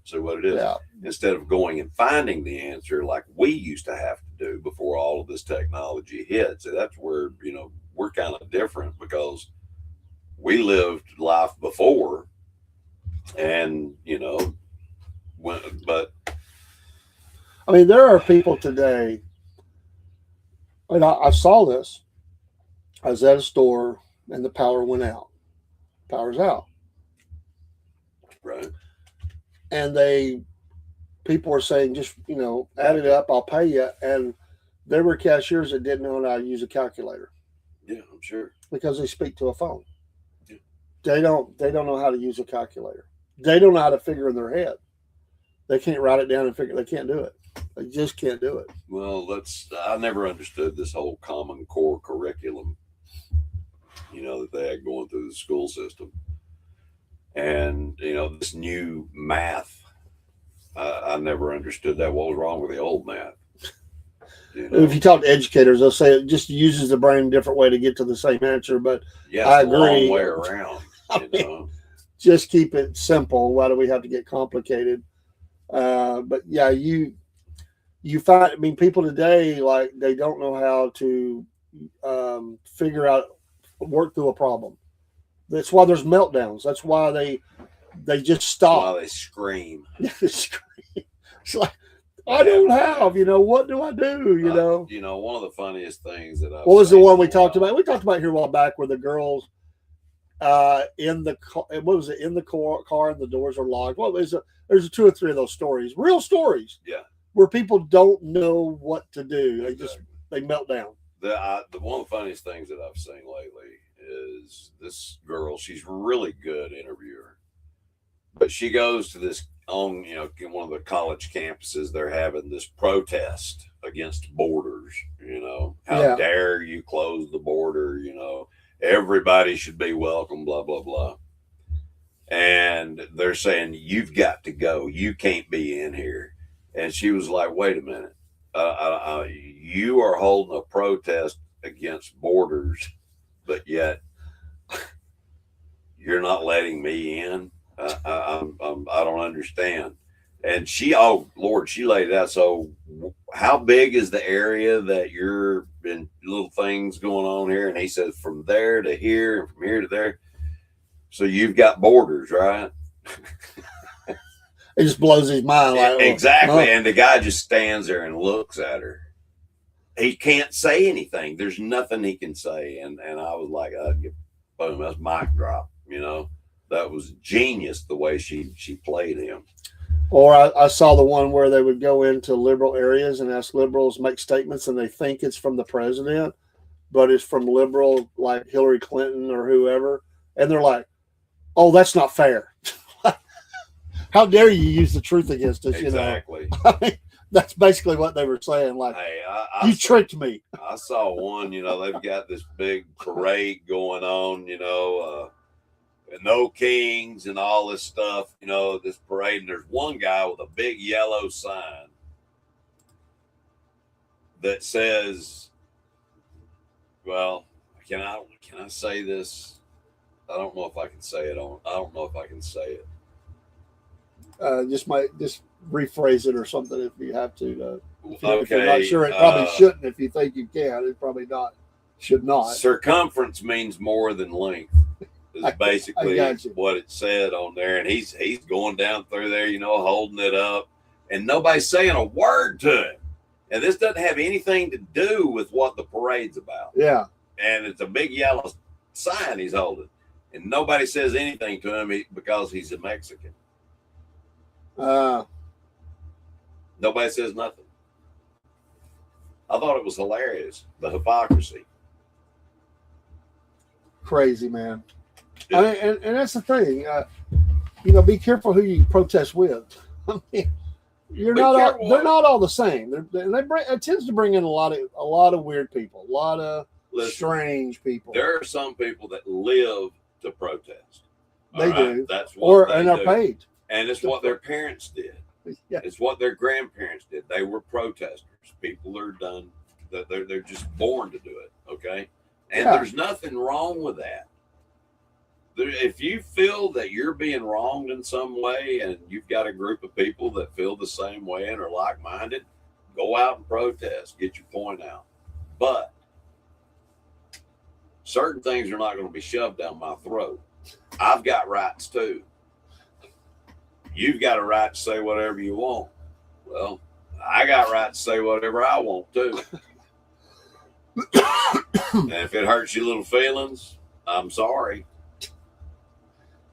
see what it is. Yeah. Instead of going and finding the answer like we used to have to do before all of this technology hit. So that's where, we're kind of different, because we lived life before, and, but I mean, there are people today, and I saw this. I was at a store and the power went out. Power's out. Right. And people were saying, just, add it up, I'll pay you. And there were cashiers that didn't know how to use a calculator. Yeah, I'm sure. Because they speak to a phone. Yeah. They don't know how to use a calculator. They don't know how to figure in their head. They can't write it down and figure. They can't do it. They just can't do it. Well, I never understood this whole Common Core curriculum, that they had going through the school system. And, this new math, I never understood that. What was wrong with the old math? If you talk to educators, they'll say it just uses the brain a different way to get to the same answer. But yeah, I it's agree. The long way around. Just keep it simple. Why do we have to get complicated? But yeah, you find. I mean, people today, like, they don't know how to work through a problem. That's why there's meltdowns. That's why they just stop. That's why they scream. It's like, I don't have, what do I do? One of the funniest things that what was the one we talked about? We talked about here a while back where the girls in the car, in the car and the doors are locked. Well, there's 2 or 3 of those stories, real stories. Yeah. Where people don't know what to do. They melt down. The one of the funniest things that I've seen lately is this girl. She's really good interviewer, but she goes to this on, one of the college campuses, they're having this protest against borders. How Yeah. dare you close the border? Everybody should be welcome, blah, blah, blah. And they're saying, you've got to go. You can't be in here. And she was like, wait a minute. You are holding a protest against borders, but yet you're not letting me in. I don't understand. And oh Lord, she laid it out. So how big is the area that you're in, little things going on here? And he says from there to here and from here to there. So you've got borders, right? It just blows his mind. Like, exactly. And the guy just stands there and looks at her. He can't say anything. There's nothing he can say. And I was like, boom, that's mic drop. That was genius the way she played him. Or I saw the one where they would go into liberal areas and ask liberals make statements, and they think it's from the president, but it's from liberal like Hillary Clinton or whoever, and they're like, "Oh, that's not fair. How dare you use the truth against us?" Exactly. I mean, that's basically what they were saying. Like, hey, you tricked me. I saw one. They've got this big parade going on. No kings and all this stuff, this parade. And there's one guy with a big yellow sign that says, well, can I say this? I don't know if I can say it I don't know if I can say it. Just rephrase it or something if you have to. Okay. If you're not sure, it probably shouldn't. If you think you can, it probably should not. Circumference means more than length. Is basically what it said on there, and he's going down through there, holding it up, and nobody's saying a word to him. And this doesn't have anything to do with what the parade's about. Yeah, and it's a big yellow sign he's holding, and nobody says anything to him because he's a Mexican. Nobody says nothing. I thought it was hilarious, the hypocrisy. Crazy, man. I mean, and that's the thing. Be careful who you protest with. I mean, they're not all the same. It tends to bring in a lot of weird people, a lot of strange people. There are some people that live to protest. They do. That's what and are paid. And it's what their parents did. Yeah. It's what their grandparents did. They were protesters. People are done. They're just born to do it. Okay, and there's nothing wrong with that. If you feel that you're being wronged in some way and you've got a group of people that feel the same way and are like-minded, go out and protest, get your point out. But certain things are not going to be shoved down my throat. I've got rights too. You've got a right to say whatever you want. Well, I got right to say whatever I want too. And if it hurts your little feelings, I'm sorry.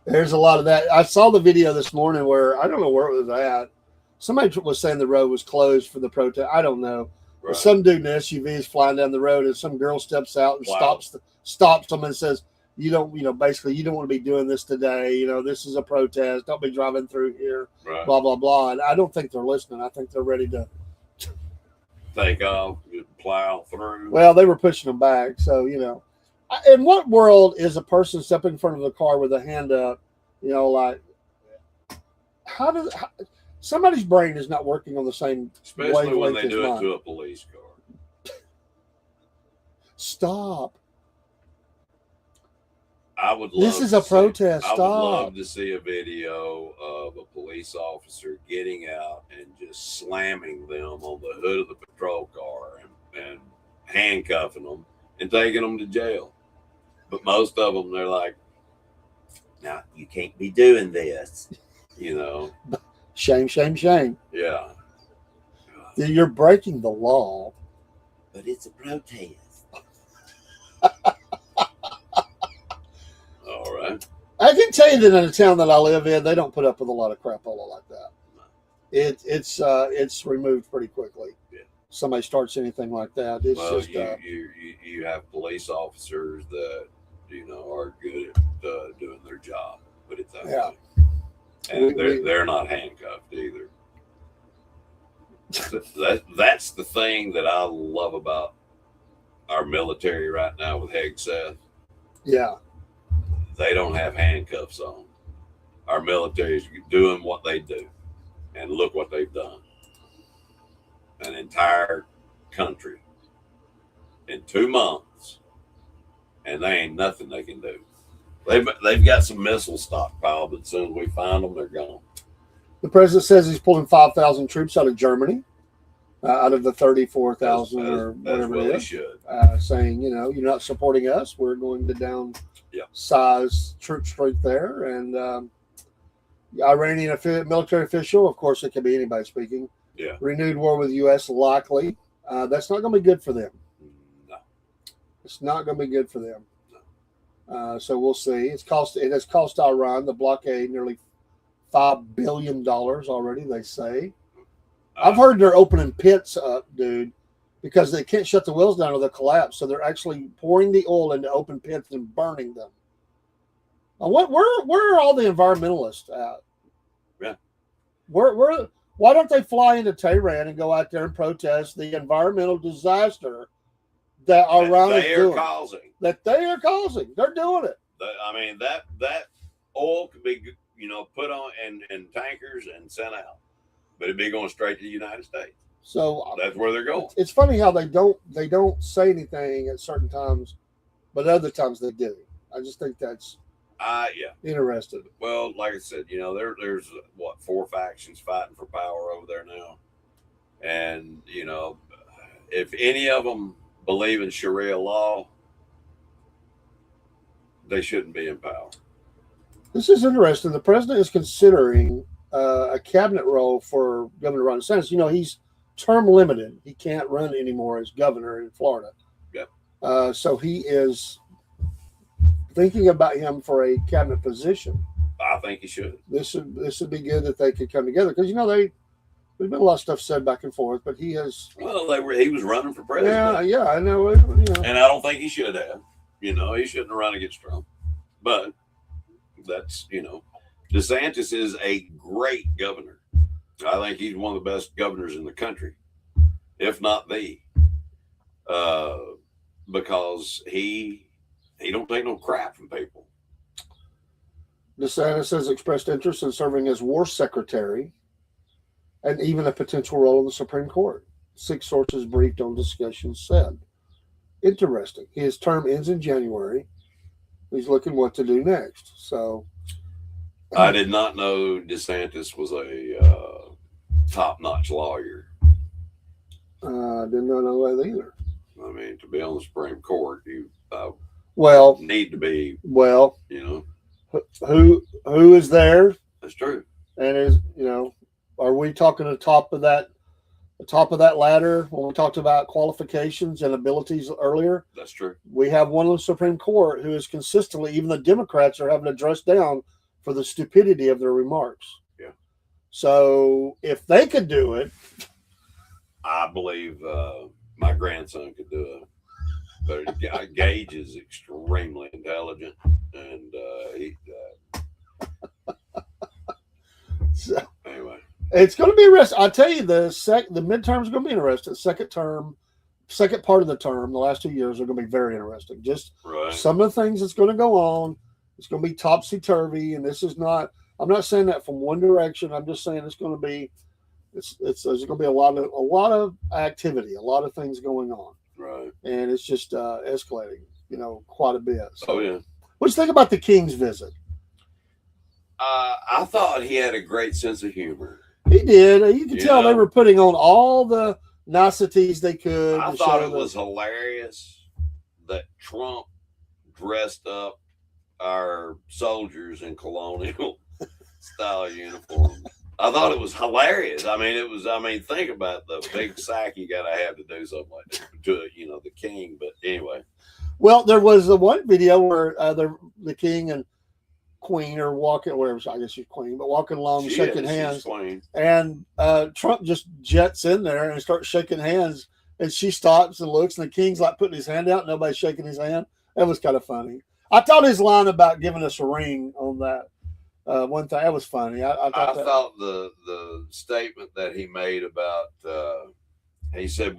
There's a lot of that. I saw the video this morning where I don't know where it was at. Somebody was saying the road was closed for the protest. I don't know. Right. Some dude in an SUV is flying down the road, and some girl steps out and stops them and says, basically, you don't want to be doing this today. This is a protest. Don't be driving through here. Right. Blah, blah, blah. And I don't think they're listening. I think they're ready to take off, plow through. Well, they were pushing them back. So, in what world is a person stepping in front of the car with a hand up? Somebody's brain is not working on the same especially when they do it to a police car. Stop. This is a protest. I would love to see a video of a police officer getting out and just slamming them on the hood of the patrol car and handcuffing them and taking them to jail. But most of them, they're like, "No, you can't be doing this." Shame, shame, shame. Yeah. You're breaking the law. But it's a protest. All right. I can tell you that in the town that I live in, they don't put up with a lot of crapola like that. It's removed pretty quickly. Yeah. Somebody starts anything like that, it's just you have police officers that are good at doing their job. Put it that way. and they're not handcuffed either. That's the thing that I love about our military right now with Hegseth. Yeah. They don't have handcuffs on. Our military is doing what they do, and look what they've done. An entire country in 2 months, and there ain't nothing they can do. They've got some missile stockpile, but as soon as we find them, they're gone. The president says he's pulling 5,000 troops out of Germany, out of the 34,000 or whatever it is. Should. Saying, you're not supporting us. We're going to downsize troop strength there. And Iranian military official, of course, it could be anybody speaking. Yeah. Renewed war with the U.S. likely. That's not going to be good for them. No. It's not going to be good for them. No. So we'll see. It has cost Iran, the blockade, nearly $5 billion already, they say. I've heard they're opening pits up, dude, because they can't shut the wells down or they'll collapse. So they're actually pouring the oil into open pits and burning them. Where are all the environmentalists at? Yeah. Why don't they fly into Tehran and go out there and protest the environmental disaster that Iran is doing? That they are causing. They're doing it. I mean, that oil could be, put on in tankers and sent out, but it'd be going straight to the United States. So that's where they're going. It's funny how they don't say anything at certain times, but other times they do. I just think that's interesting. Well, like I said, there's 4 factions fighting for power over there now, and if any of them believe in Sharia law, they shouldn't be in power. This is interesting. The president is considering a cabinet role for Governor Ron DeSantis. He's term limited. He can't run anymore as governor in Florida. Yeah. So he is thinking about him for a cabinet position. I think he should. This would be good that they could come together because there's been a lot of stuff said back and forth, but he has. Well, he was running for president. Yeah, I know. And I don't think he should have. He shouldn't have run against Trump. But that's DeSantis is a great governor. I think he's one of the best governors in the country, if not the. Because he don't take no crap from people. DeSantis has expressed interest in serving as war secretary and even a potential role in the Supreme Court. 6 sources briefed on discussions said. Interesting. His term ends in January. He's looking what to do next. So I did not know DeSantis was a top-notch lawyer. Did not know that either. I mean, to be on the Supreme Court, you need to be. Well, who is there? That's true. And are we talking the top of that ladder when we talked about qualifications and abilities earlier? That's true. We have one on the Supreme Court who is consistently, even the Democrats are having to dress down for the stupidity of their remarks. Yeah. So if they could do it, I believe my grandson could do it. But Gage is extremely intelligent, and so, anyway, it's going to be interesting. I'll tell you, the midterm is going to be interesting. Second part of the term, the last 2 years are going to be very interesting. Just some of the things that's going to go on. It's going to be topsy-turvy, and this is not. I'm not saying that from one direction. I'm just saying it's going to be. There's going to be a lot of activity, a lot of things going on. Right. And it's just escalating, quite a bit. So, oh, yeah. What do you think about the King's visit? I thought he had a great sense of humor. He did. You could tell they were putting on all the niceties they could. I thought it was hilarious that Trump dressed up our soldiers in colonial style uniforms. I thought it was hilarious. Think about the big sack you got to have to do something like that to, the king. But anyway. Well, there was the one video where the king and queen are walking, whatever, I guess she's queen, but walking along, shaking hands. And Trump just jets in there and starts shaking hands. And she stops and looks, and the king's like putting his hand out. Nobody's shaking his hand. That was kind of funny. I thought his line about giving us a ring on that one thing that was funny. I thought the statement that he made about he said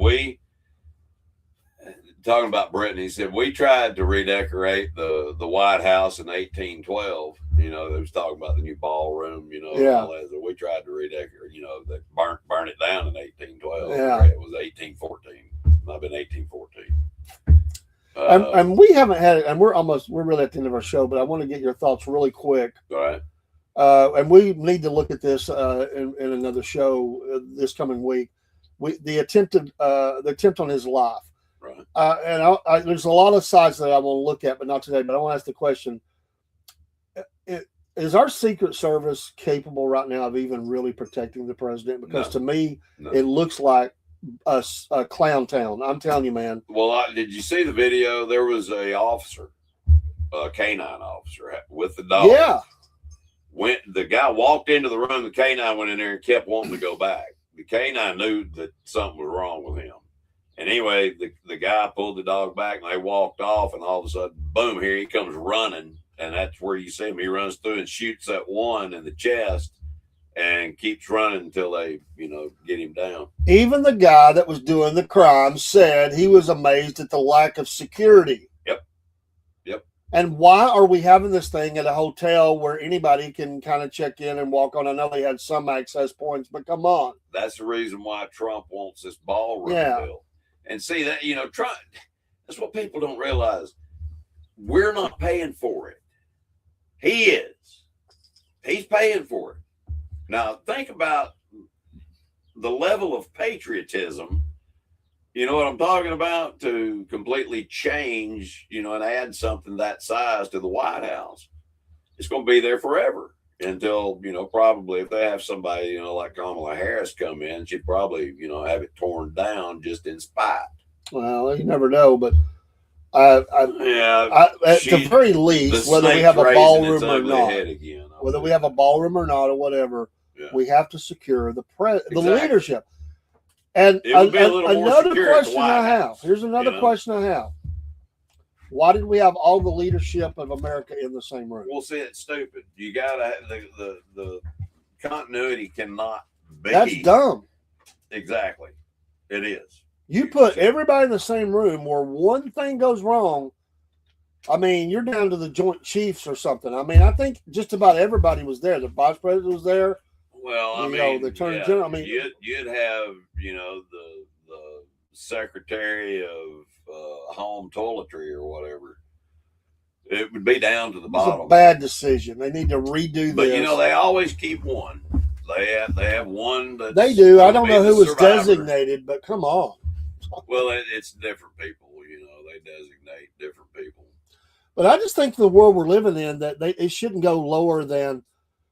talking about Britain, he said we tried to redecorate the White House in 1812. You know, they was talking about the new ballroom. You know, Yeah. all that. So we tried to redecorate. You know, they burn it down in 1812. Yeah. It was 1814. Might have been 1814. And we haven't had it, and we're really at the end of our show, but I want to get your thoughts really quick. All right. And we need to look at this in another show this coming week. The attempt on his life. Right. And there's a lot of sides that I want to look at, but not today. But I want to ask the question: is our Secret Service capable right now of even really protecting the president? Because to me, it looks like a clown town. I'm telling you, man. Well, did you see the video? There was a officer, a canine officer, with the dog. Yeah. The guy walked into the room, the canine went in there and kept wanting to go back. The canine knew that something was wrong with him. And anyway, the guy pulled the dog back and they walked off, and all of a sudden, boom, here he comes running. And that's where you see him. He runs through and shoots that one in the chest and keeps running until they, get him down. Even the guy that was doing the crime said he was amazed at the lack of security. Yep. And why are we having this thing at a hotel where anybody can kind of check in and walk on? I know they had some access points, but come on. That's the reason why Trump wants this ballroom bill. And see that, Trump, that's what people don't realize. We're not paying for it. He is. He's paying for it. Now, think about the level of patriotism, you know what I'm talking about, to completely change, and add something that size to the White House. It's going to be there forever until, probably if they have somebody, like Kamala Harris come in, she'd probably, have it torn down just in spite. Well, you never know, but at the very least, whether we have a ballroom or not, we have a ballroom or not, or whatever, we have to secure the leadership. And another question I have. Here's another question I have. Why did we have all the leadership of America in the same room? Well, see, it's stupid. You gotta the continuity cannot be. That's dumb. Exactly, it is. You put everybody in the same room where one thing goes wrong. I mean, you're down to the Joint Chiefs or something. I mean, I think just about everybody was there. The Vice President was there. Well, the Attorney General. I mean, you'd have the Secretary of Home Toiletry or whatever. It would be down to the bottom. It's a bad decision. They need to redo but, this. They always keep one. They have one. They do. I don't know who was designated, but come on. Well, it's different people. They designate different people. But I just think the world we're living in, that it shouldn't go lower than,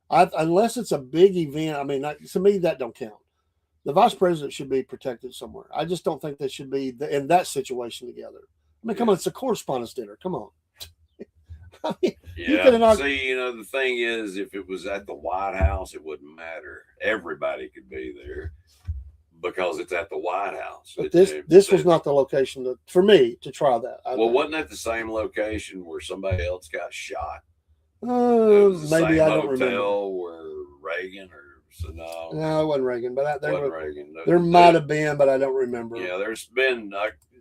unless it's a big event. I mean, to me, that don't count. The vice president should be protected somewhere. I just don't think they should be in that situation together. I mean, come on, it's a correspondence dinner. Come on. I mean, See, the thing is, if it was at the White House, it wouldn't matter. Everybody could be there because it's at the White House. But this was not the location for me to try that. Wasn't that the same location where somebody else got shot? Maybe I don't remember. Where Reagan No, it wasn't Reagan, but Reagan. There might have been, but I don't remember. Yeah, there's been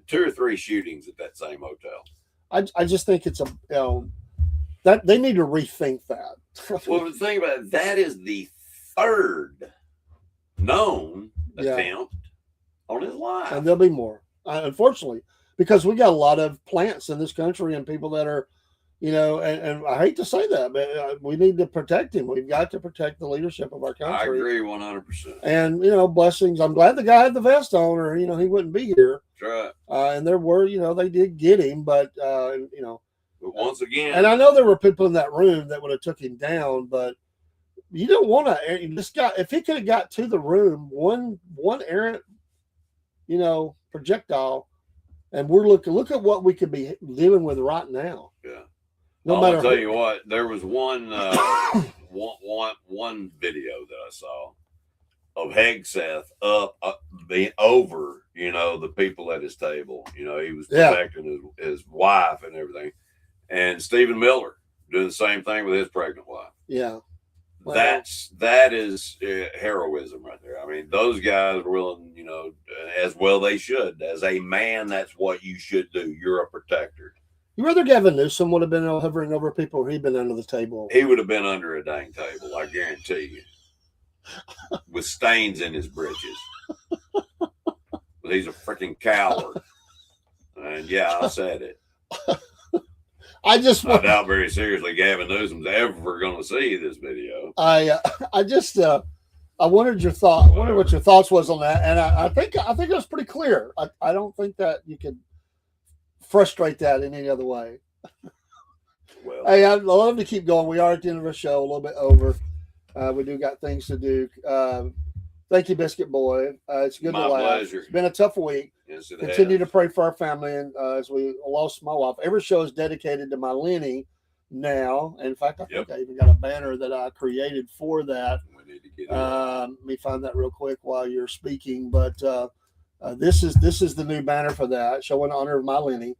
2 or 3 shootings at that same hotel. I just think it's that they need to rethink that. Well, the thing about it, that is the 3rd known attempt on his life, and there'll be more, unfortunately, because we got a lot of plants in this country and people that are, and I hate to say that, but we need to protect him. We've got to protect the leadership of our country. I agree 100%. And blessings. I'm glad the guy had the vest on, or he wouldn't be here. That's right. And there were, they did get him, but But once again, and I know there were people in that room that would have took him down, but you don't want to. This guy, if he could have got to the room, one errant, projectile, and look at what we could be dealing with right now. Yeah. I'll tell you what, there was one one video that I saw of Hegseth being over, the people at his table. He was protecting his wife and everything. And Stephen Miller doing the same thing with his pregnant wife. Yeah. Well, that is heroism right there. I mean, those guys are willing, you know, as well they should. As a man, that's what you should do. You're a protector. You rather Gavin Newsom would have been hovering over people, or he'd been under the table? He would have been under a dang table, I guarantee you, with stains in his britches. But he's a freaking coward. And yeah, I said it. I doubt very seriously Gavin Newsom's ever going to see this video. I wondered your thought. I wondered what your thoughts was on that, and I think it was pretty clear. I don't think that you could frustrate that in any other way. Well, hey, I'd love to keep going. We are at the end of our show, a little bit over. We do got things to do. Thank you, Biscuit Boy. It's good my to laugh. pleasure. It's been a tough week. Yes, it Continue has. to pray for our family, and as we lost my wife. Every show is dedicated to my Lenny now. In fact, I think I even got a banner that I created for that. We need to get let me find that real quick while you're speaking. But this is the new banner for that, showing honor of my Lenny.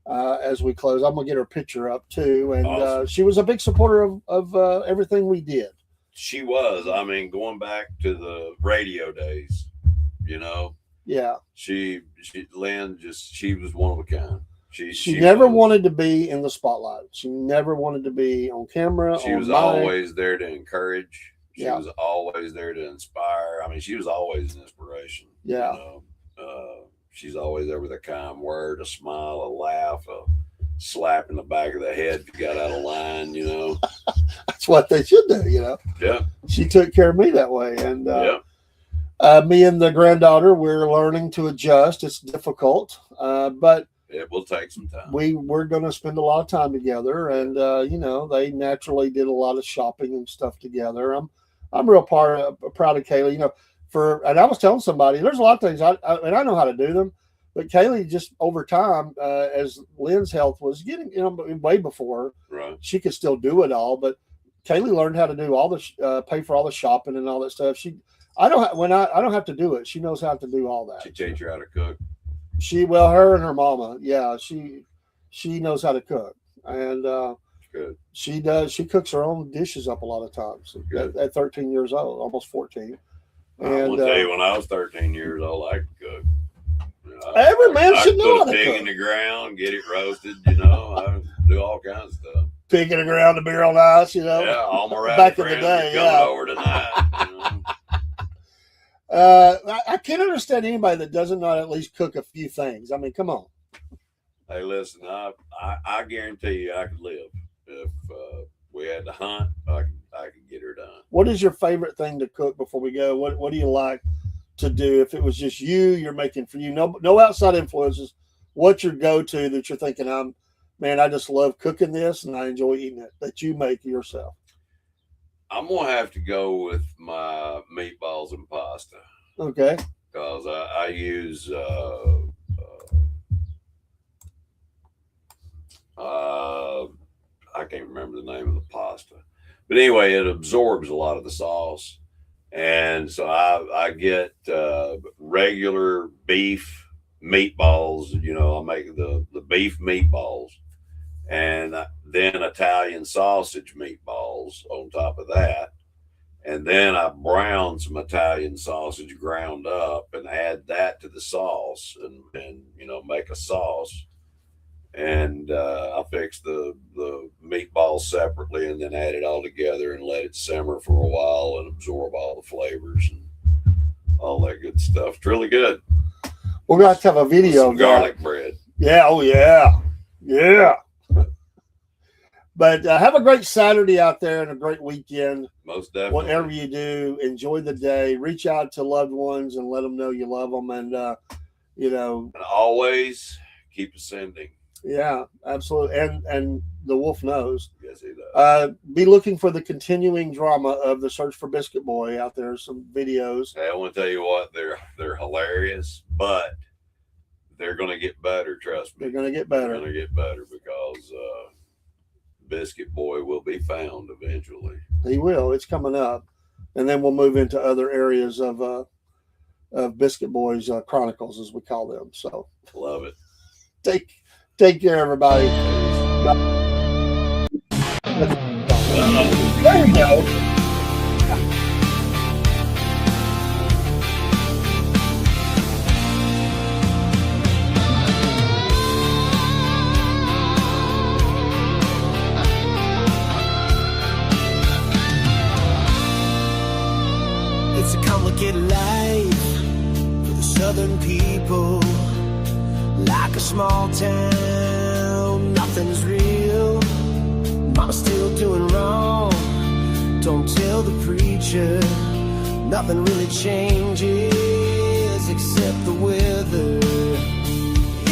As we close, I'm gonna get her picture up too, and awesome. She was a big supporter of everything we did. She was. I mean, going back to the radio days, you know. Yeah. Lynn she was one of a kind. She never wanted to be in the spotlight. She never wanted to be on camera. She was always there to encourage. She was always there to inspire. I mean, she was always an inspiration. Yeah. You know? She's always there with a kind word, a smile, a laugh, a slap in the back of the head if you got out of line, you know. That's what they should do, you know. Yeah. She took care of me that way. And me and the granddaughter, we're learning to adjust. It's difficult, but it will take some time. We're going to spend a lot of time together, and you know, they naturally did a lot of shopping and stuff together. I'm real proud of Kaylee, you know. And I was telling somebody, there's a lot of things I know how to do them, but Kaylee just over time, as Lynn's health was getting, you know, way before, right, she could still do it all. But Kaylee learned how to do all the pay for all the shopping and all that stuff. I don't have to do it. She knows how to do all that. She teach you how to cook. Her and her mama, yeah, she knows how to cook, and good. She does. She cooks her own dishes up a lot of times at 13 years old, almost 14. And I will tell you, when I was 13 years old, I could cook. You know, every man should know how to cook. Put a pig in the ground, get it roasted. You know, I do all kinds of stuff. Pig in the ground to be real nice. You know, yeah, all my back in the day, coming over tonight. You know? I can't understand anybody that doesn't know at least cook a few things. I mean, come on. Hey, listen, I guarantee you I could live if we had to hunt. I could get her done. What is your favorite thing to cook before we go? What do you like to do? If it was just you're making for you, no outside influences. What's your go-to that you're thinking, I just love cooking this and I enjoy eating it, that you make yourself? I'm going to have to go with my meatballs and pasta. Okay. Because I use I can't remember the name of the pasta. But anyway, it absorbs a lot of the sauce. And so I get regular beef meatballs. You know, I'll make the beef meatballs. And then Italian sausage meatballs on top of that. And then I brown some Italian sausage ground up and add that to the sauce and you know, make a sauce. And I fix the meatballs separately and then add it all together and let it simmer for a while and absorb all the flavors and all that good stuff. It's really good. We're going to have a video of garlic bread. Yeah. Oh, yeah. Yeah. But have a great Saturday out there and a great weekend. Most definitely. Whatever you do, enjoy the day. Reach out to loved ones and let them know you love them. And, you know. And always keep ascending. Yeah, absolutely. And the wolf knows. Yes, he does. Be looking for the continuing drama of the search for Biscuit Boy out there. Some videos. Hey, I want to tell you what, they're hilarious, but they're going to get better. Trust me. They're going to get better. They're going to get better because Biscuit Boy will be found eventually. He will. It's coming up, and then we'll move into other areas of Biscuit Boy's chronicles, as we call them. So love it. Take care, everybody. There we go. small town, nothing's real. Mama's still doing wrong. Don't tell the preacher. Nothing really changes except the weather.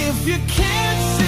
If you can't